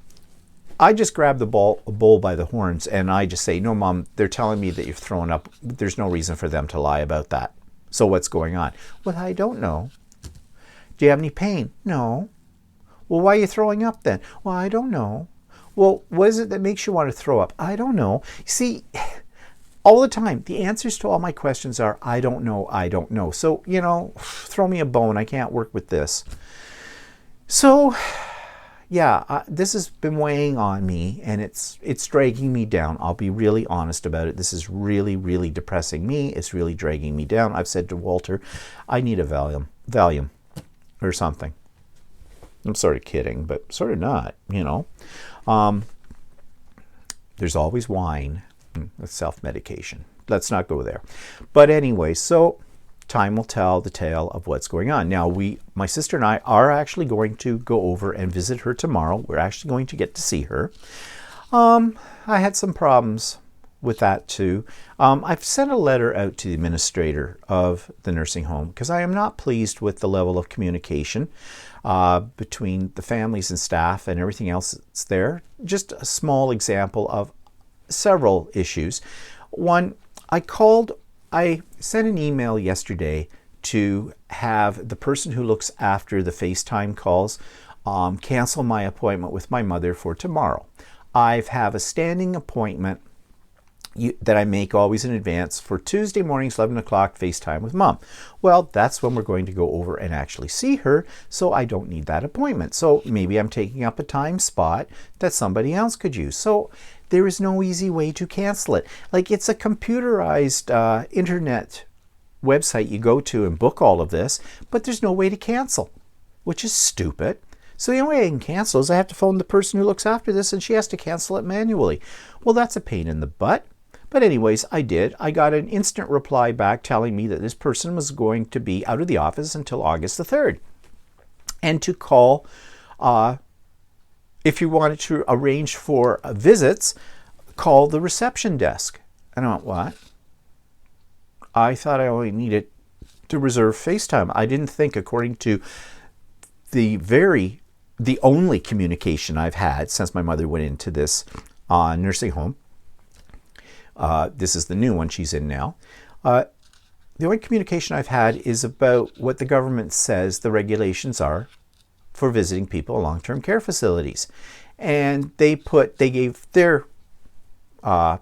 I just grab the bull by the horns and I just say, no, Mom, they're telling me that you've thrown up. There's no reason for them to lie about that. So what's going on? Well, I don't know. Do you have any pain? No. Well, why are you throwing up then? Well, I don't know. Well, what is it that makes you want to throw up? I don't know. See, all the time, the answers to all my questions are, I don't know, I don't know. So, throw me a bone. I can't work with this. So, yeah, this has been weighing on me, and it's dragging me down. I'll be really honest about it. This is really, really depressing me. It's really dragging me down. I've said to Walter, I need a Valium or something. I'm sort of kidding, but sort of not, There's always wine. That's self-medication. Let's not go there. But anyway, so time will tell the tale of what's going on. Now, my sister and I are actually going to go over and visit her tomorrow. We're actually going to get to see her. I had some problems with that too. I've sent a letter out to the administrator of the nursing home because I am not pleased with the level of communication between the families and staff and everything else that's there. Just a small example of several issues. One, I sent an email yesterday to have the person who looks after the FaceTime calls cancel my appointment with my mother for tomorrow. I have a standing appointment that I make always in advance for Tuesday mornings, 11 o'clock, FaceTime with Mom. Well, that's when we're going to go over and actually see her, so I don't need that appointment. So maybe I'm taking up a time spot that somebody else could use. So there is no easy way to cancel it. Like, it's a computerized internet website you go to and book all of this, but there's no way to cancel, which is stupid. So the only way I can cancel is I have to phone the person who looks after this, and she has to cancel it manually. Well, that's a pain in the butt. But anyways, I did. I got an instant reply back telling me that this person was going to be out of the office until August the 3rd. And to call, if you wanted to arrange for visits, call the reception desk. And I went, what? I thought I only needed to reserve FaceTime. I didn't think, according to the only communication I've had since my mother went into this nursing home, this is the new one she's in now. The only communication I've had is about what the government says the regulations are for visiting people in long-term care facilities. And they gave their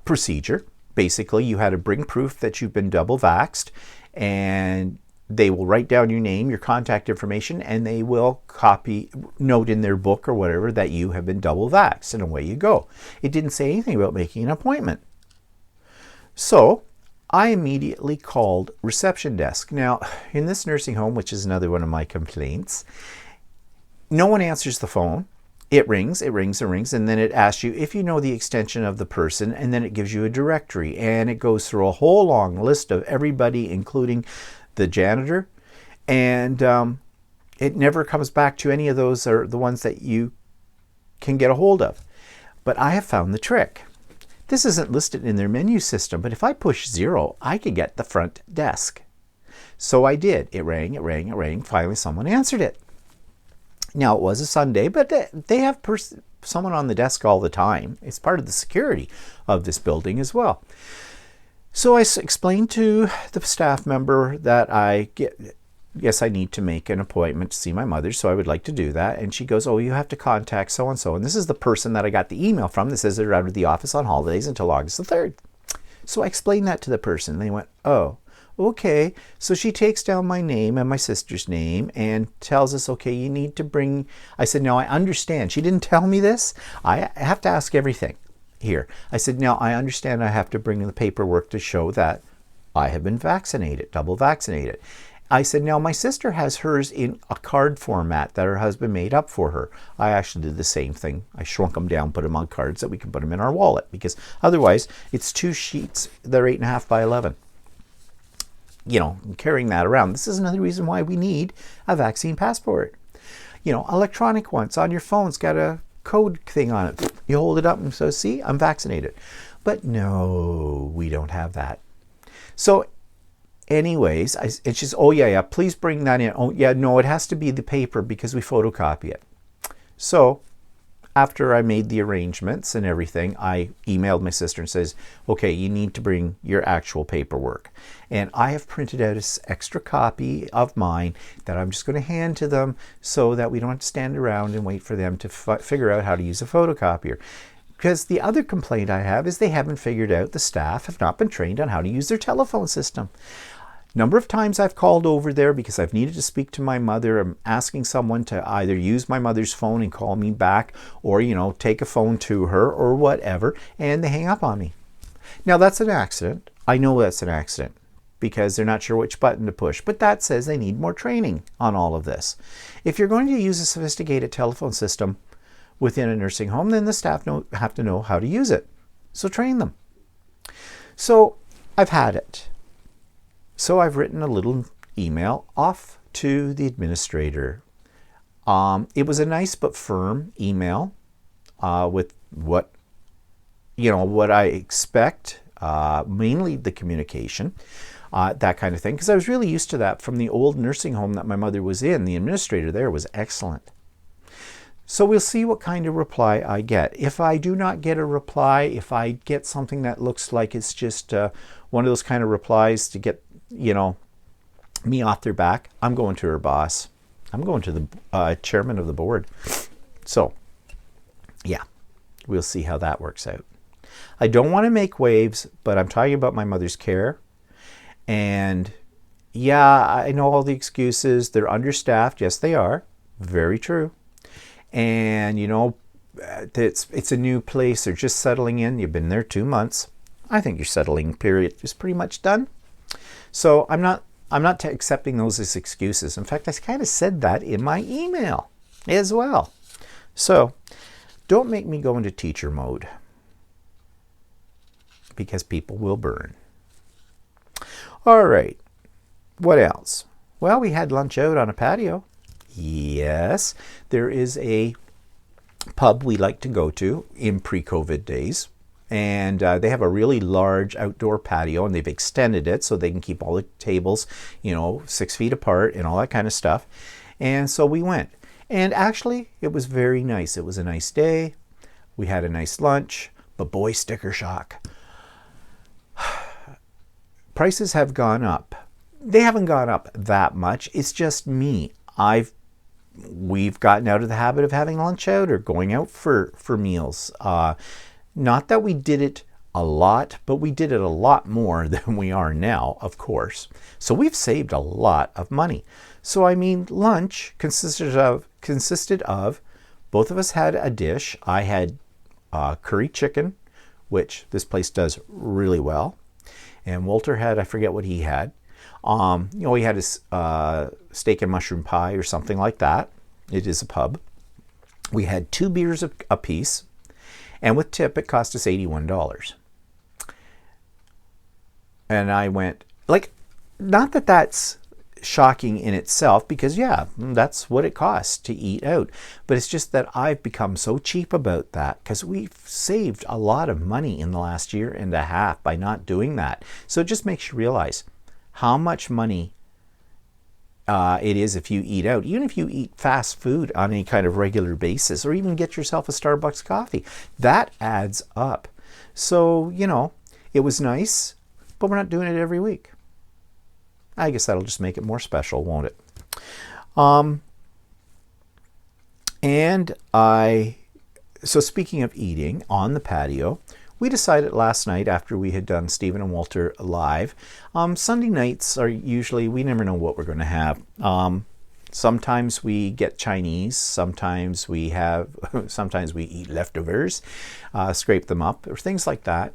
procedure. Basically, you had to bring proof that you've been double vaxxed, and they will write down your name, your contact information, and they will note in their book or whatever that you have been double vaxxed, and away you go. It didn't say anything about making an appointment. So I immediately called reception desk. Now, in this nursing home, which is another one of my complaints, no one answers the phone. It rings, and then it asks you if you know the extension of the person, and then it gives you a directory, and it goes through a whole long list of everybody, including the janitor, and it never comes back to any of those are the ones that you can get a hold of. But I have found the trick. This isn't listed in their menu system, but if I push 0, I could get the front desk. So I did. It rang. Finally, someone answered it. Now, it was a Sunday, but they have someone on the desk all the time. It's part of the security of this building as well. So I explained to the staff member that yes, I need to make an appointment to see my mother, so I would like to do that. And she goes, oh, you have to contact so-and-so. And this is the person that I got the email from that says they're out of the office on holidays until August the 3rd. So I explained that to the person. They went, oh, okay. So she takes down my name and my sister's name and tells us, okay, you need to bring... I said, now I understand. She didn't tell me this. I have to ask everything here. I said, now I understand I have to bring the paperwork to show that I have been vaccinated, double vaccinated. I said, now my sister has hers in a card format that her husband made up for her. I actually did the same thing. I shrunk them down, put them on cards that we can put them in our wallet, because otherwise it's 2 sheets that are 8.5 by 11. You know, carrying that around. This is another reason why we need a vaccine passport. You know, electronic ones on your phone's got a code thing on it. You hold it up and so, see, I'm vaccinated. But no, we don't have that. So anyways, and she's, oh yeah, please bring that in. Oh yeah, no, it has to be the paper because we photocopy it. So after I made the arrangements and everything, I emailed my sister and says, okay, you need to bring your actual paperwork. And I have printed out an extra copy of mine that I'm just going to hand to them so that we don't have to stand around and wait for them to figure out how to use a photocopier. Because the other complaint I have is they haven't figured out, the staff have not been trained on how to use their telephone system. Number of times I've called over there because I've needed to speak to my mother. I'm asking someone to either use my mother's phone and call me back, or, you know, take a phone to her or whatever, and they hang up on me. Now that's an accident. I know that's an accident because they're not sure which button to push, but that says they need more training on all of this. If you're going to use a sophisticated telephone system within a nursing home, then the staff have to know how to use it. So train them. So I've had it. So I've written a little email off to the administrator. It was a nice but firm email with what I expect, mainly the communication, that kind of thing, because I was really used to that from the old nursing home that my mother was in. The administrator there was excellent. So we'll see what kind of reply I get. If I do not get a reply, if I get something that looks like it's just one of those kind of replies to get, you know, me off their back, I'm going to her boss. I'm going to the chairman of the board. So, yeah, we'll see how that works out. I don't want to make waves, but I'm talking about my mother's care. And yeah, I know all the excuses. They're understaffed. Yes, they are. Very true. And, you know, it's a new place. They're just settling in. You've been there 2 months. I think your settling period is pretty much done. So I'm not accepting those as excuses. In fact, I kind of said that in my email as well. So don't make me go into teacher mode, because people will burn. All right. What else? Well, we had lunch out on a patio. Yes, there is a pub we like to go to in pre-COVID days. And they have a really large outdoor patio, and they've extended it so they can keep all the tables, you know, 6 feet apart and all that kind of stuff. And so we went. And actually, it was very nice. It was a nice day. We had a nice lunch. But boy, sticker shock. Prices have gone up. They haven't gone up that much. It's just me. We've gotten out of the habit of having lunch out or going out for meals. Not that we did it a lot, but we did it a lot more than we are now, of course. So we've saved a lot of money. So I mean, lunch consisted of both of us had a dish. I had curry chicken, which this place does really well. And Walter had, I forget what he had. You know, he had his steak and mushroom pie or something like that. It is a pub. We had 2 beers a piece. And with tip, it cost us $81. And I went, like, not that that's shocking in itself, because, yeah, that's what it costs to eat out. But it's just that I've become so cheap about that, because we've saved a lot of money in the last year and a half by not doing that. So it just makes you realize how much money it is if you eat out. Even if you eat fast food on any kind of regular basis, or even get yourself a Starbucks coffee, that adds up. So, you know, it was nice, but we're not doing it every week. I guess that'll just make it more special, won't it? So speaking of eating on the patio, we decided last night after we had done Stephen and Walter live, Sunday nights are usually, we never know what we're going to have. Sometimes we get Chinese, sometimes we eat leftovers, scrape them up, or things like that.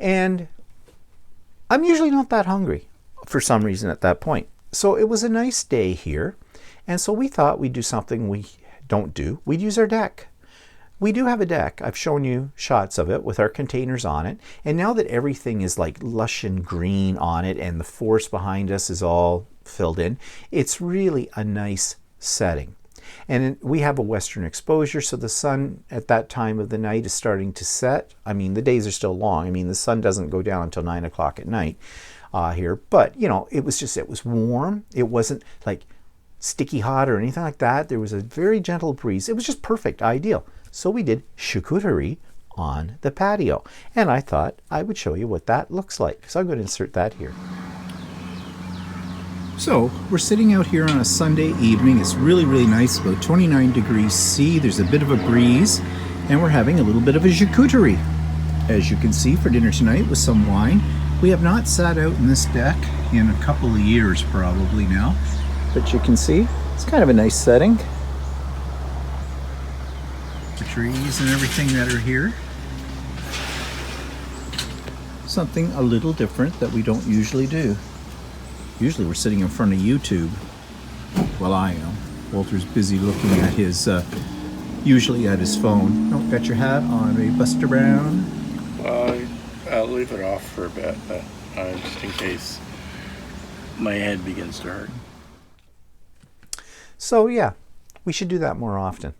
And I'm usually not that hungry for some reason at that point. So it was a nice day here. And so we thought we'd do something we don't do. We'd use our deck. We do have a deck. I've shown you shots of it with our containers on it. And now that everything is like lush and green on it and the forest behind us is all filled in, it's really a nice setting. And we have a western exposure, so the sun at that time of the night is starting to set. I mean, the days are still long. I mean, the sun doesn't go down until 9 o'clock at night here. But, you know, it was warm. It wasn't like sticky hot or anything like that. There was a very gentle breeze. It was just perfect, ideal. So we did charcuterie on the patio. And I thought I would show you what that looks like. So I'm going to insert that here. So we're sitting out here on a Sunday evening. It's really, really nice, about 29 degrees C. There's a bit of a breeze, and we're having a little bit of a charcuterie, as you can see, for dinner tonight with some wine. We have not sat out in this deck in a couple of years probably now, but you can see it's kind of a nice setting. The trees and everything that are here. Something a little different that we don't usually do. Usually we're sitting in front of YouTube. Well, I am. Walter's busy looking at his, usually at his phone. Oh, got your hat on, maybe bust around. I'll leave it off for a bit, but just in case my head begins to hurt. So yeah, we should do that more often.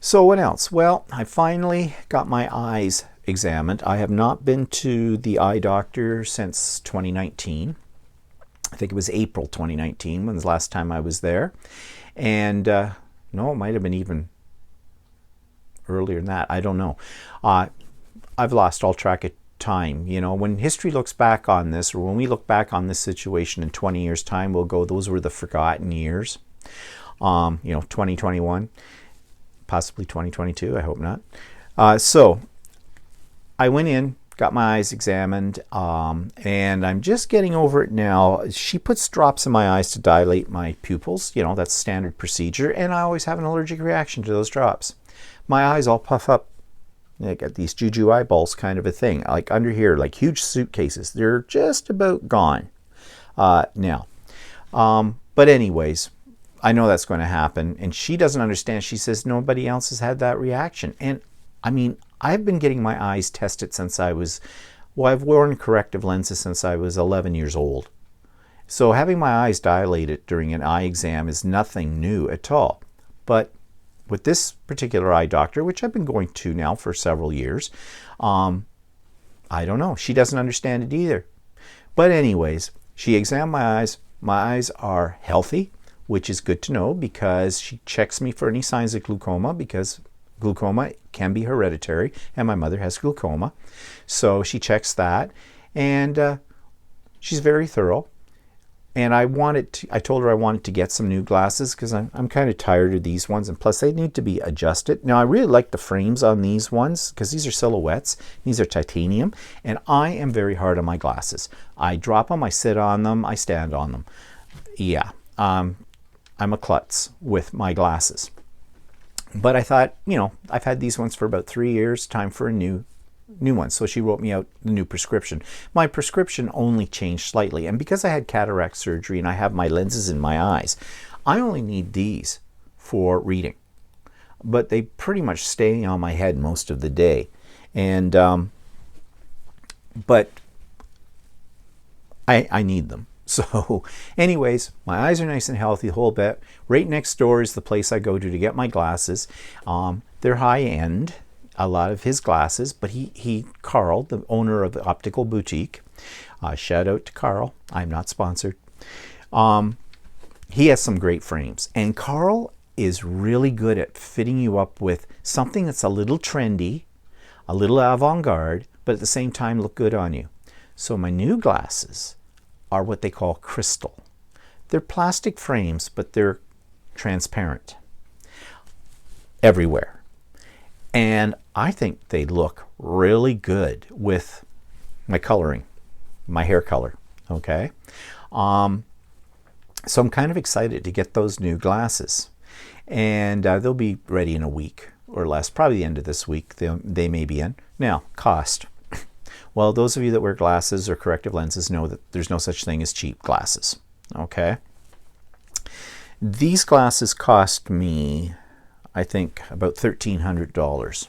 So what else? Well, I finally got my eyes examined. I have not been to the eye doctor since 2019. I think it was April 2019 when the last time I was there. And no, it might have been even earlier than that. I don't know. I've lost all track of time. You know, when history looks back on this, or when we look back on this situation in 20 years' time, we'll go, those were the forgotten years. You know, 2021, possibly 2022, I hope not. So I went in, got my eyes examined, and I'm just getting over it now. She puts drops in my eyes to dilate my pupils. You know, that's standard procedure, and I always have an allergic reaction to those drops. My eyes all puff up. I got these juju eyeballs kind of a thing, like under here, like huge suitcases. They're just about gone now. But anyways, I know that's going to happen, and she doesn't understand. She says nobody else has had that reaction. And I mean, I've been getting my eyes tested since I was, well, I've worn corrective lenses since I was 11 years old. So having my eyes dilated during an eye exam is nothing new at all. But with this particular eye doctor, which I've been going to now for several years, I don't know. She doesn't understand it either. But anyways, she examined my eyes. My eyes are healthy, which is good to know because she checks me for any signs of glaucoma, because glaucoma can be hereditary, and my mother has glaucoma. So she checks that, and she's very thorough. And I told her I wanted to get some new glasses because I'm kind of tired of these ones, and plus they need to be adjusted. Now I really like the frames on these ones because these are silhouettes. These are titanium, and I am very hard on my glasses. I drop them, I sit on them, I stand on them. Yeah, I'm a klutz with my glasses. But I thought, you know, I've had these ones for about 3 years, time for a new one. So she wrote me out the new prescription. My prescription only changed slightly, and because I had cataract surgery and I have my lenses in my eyes, I only need these for reading. But they pretty much stay on my head most of the day. And but I need them. So anyways, my eyes are nice and healthy the whole bit. Right next door is the place I go to get my glasses. They're high end, a lot of his glasses, but Carl, the owner of the optical boutique, shout out to Carl, I'm not sponsored. He has some great frames, and Carl is really good at fitting you up with something that's a little trendy, a little avant-garde, but at the same time look good on you. So my new glasses are what they call crystal. They're plastic frames, but they're transparent everywhere. And I think they look really good with my coloring, my hair color, okay? So I'm kind of excited to get those new glasses. And they'll be ready in a week or less, probably the end of this week they may be in. Now, cost. Well, those of you that wear glasses or corrective lenses know that there's no such thing as cheap glasses, okay? These glasses cost me, I think, about $1,300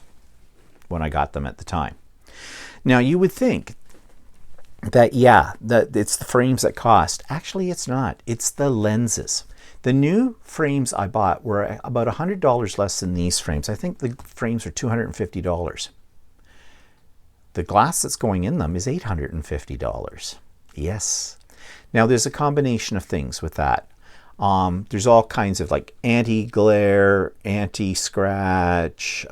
when I got them at the time. Now, you would think that, yeah, that it's the frames that cost. Actually, it's not. It's the lenses. The new frames I bought were about $100 less than these frames. I think the frames are $250. The glass that's going in them is $850. Yes. Now, there's a combination of things with that. There's all kinds of like anti-glare, anti-scratch,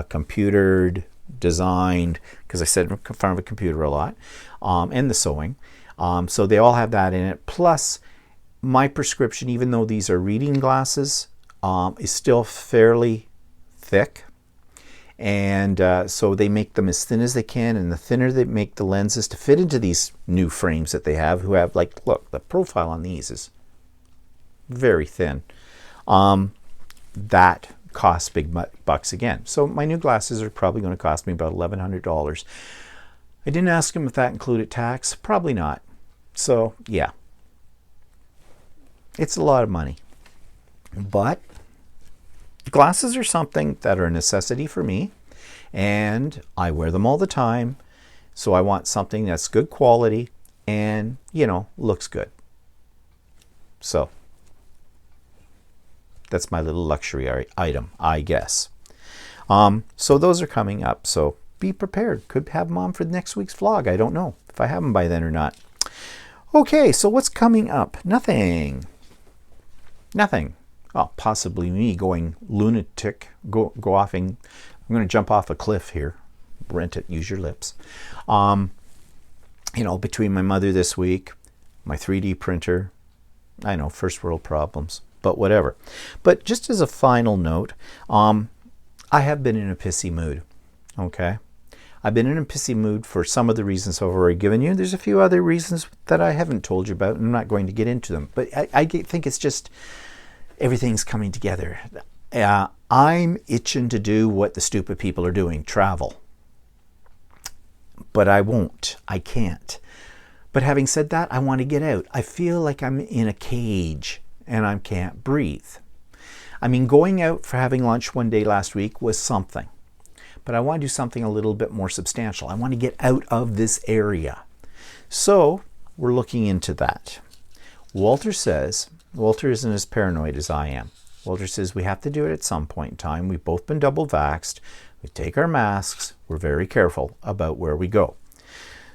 computered, designed, because I sit in front of a computer a lot, and the sewing. So they all have that in it. Plus, my prescription, even though these are reading glasses, is still fairly thick. And so they make them as thin as they can, and the thinner they make the lenses to fit into these new frames that they have, who have, like, look, the profile on these is very thin. That costs big bucks again. So my new glasses are probably going to cost me about $1,100. I didn't ask them if that included tax. Probably not. So yeah, it's a lot of money. But glasses are something that are a necessity for me, and I wear them all the time. So I want something that's good quality and, you know, looks good. So that's my little luxury item, I guess. So those are coming up. So be prepared. Could have them on for next week's vlog. I don't know if I have them by then or not. Okay, so what's coming up? Nothing. Nothing. Well, possibly me going lunatic, go offing. I'm going to jump off a cliff here. Rent it, use your lips. You know, between my mother this week, my 3D printer, I know, first world problems, but whatever. But just as a final note, I have been in a pissy mood, okay? I've been in a pissy mood for some of the reasons I've already given you. There's a few other reasons that I haven't told you about, and I'm not going to get into them. But I think it's just everything's coming together. I'm itching to do what the stupid people are doing, travel. But I won't. I can't. But having said that, I want to get out. I feel like I'm in a cage and I can't breathe. I mean, going out for having lunch one day last week was something. But I want to do something a little bit more substantial. I want to get out of this area. So we're looking into that. Walter says, Walter isn't as paranoid as I am. Walter says we have to do it at some point in time. We've both been double vaxxed. We take our masks. We're very careful about where we go.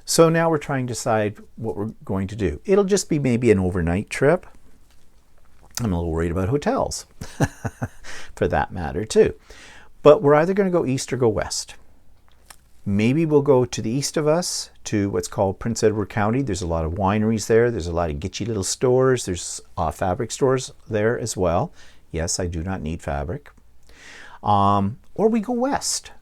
So now we're trying to decide what we're going to do. It'll just be maybe an overnight trip. I'm a little worried about hotels, for that matter too. But we're either going to go east or go west. Maybe we'll go to the east of us, to what's called Prince Edward County. There's a lot of wineries there. There's a lot of gitchy little stores. There's fabric stores there as well. Yes, I do not need fabric. Or we go west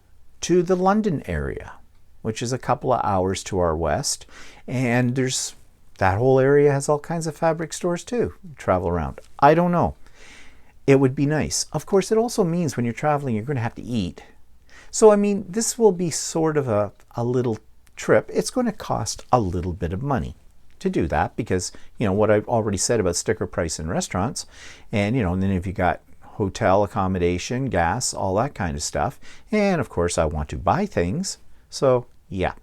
to the London area, which is a couple of hours to our west. And there's that whole area has all kinds of fabric stores too. Travel around. I don't know. It would be nice. Of course, it also means when you're traveling, you're going to have to eat. So, I mean, this will be sort of a little trip. It's going to cost a little bit of money to do that because, you know, what I've already said about sticker price in restaurants. And, you know, and then if you got hotel accommodation, gas, all that kind of stuff. And, of course, I want to buy things. So, yeah,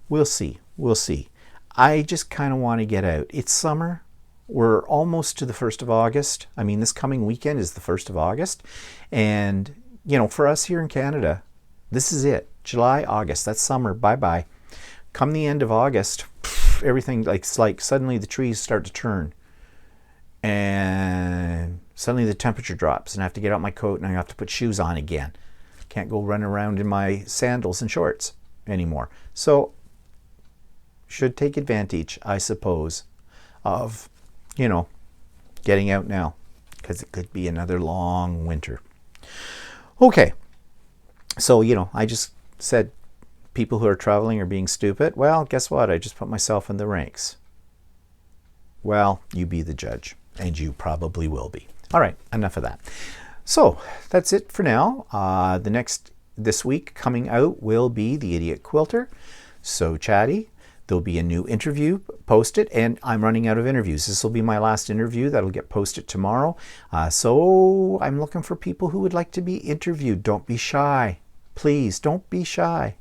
we'll see. We'll see. I just kind of want to get out. It's summer. We're almost to the 1st of August. I mean, this coming weekend is the 1st of August. And, you know, for us here in Canada, this is it. July, August, that's summer. Bye-bye. Come the end of August, everything, it's like suddenly the trees start to turn. And suddenly the temperature drops and I have to get out my coat and I have to put shoes on again. Can't go run around in my sandals and shorts anymore. So should take advantage, I suppose, of, you know, getting out now, because it could be another long winter. Okay, so, you know, I just said people who are traveling are being stupid. Well, guess what? I just put myself in the ranks. Well, you be the judge, and you probably will be. All right, enough of that. So that's it for now. This week coming out will be the Idiot Quilter. So Chatty, there'll be a new interview posted, and I'm running out of interviews. This will be my last interview. That'll get posted tomorrow. So I'm looking for people who would like to be interviewed. Don't be shy. Please, don't be shy.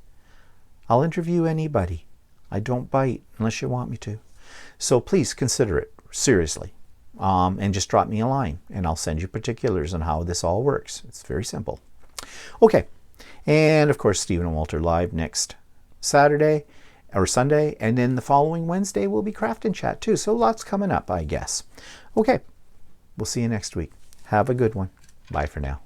I'll interview anybody. I don't bite unless you want me to. So please consider it seriously. And just drop me a line, and I'll send you particulars on how this all works. It's very simple. Okay. And of course, Stephen and Walter live next Saturday or Sunday, and then the following Wednesday will be Craft and Chat too. So lots coming up, I guess. Okay. We'll see you next week. Have a good one. Bye for now.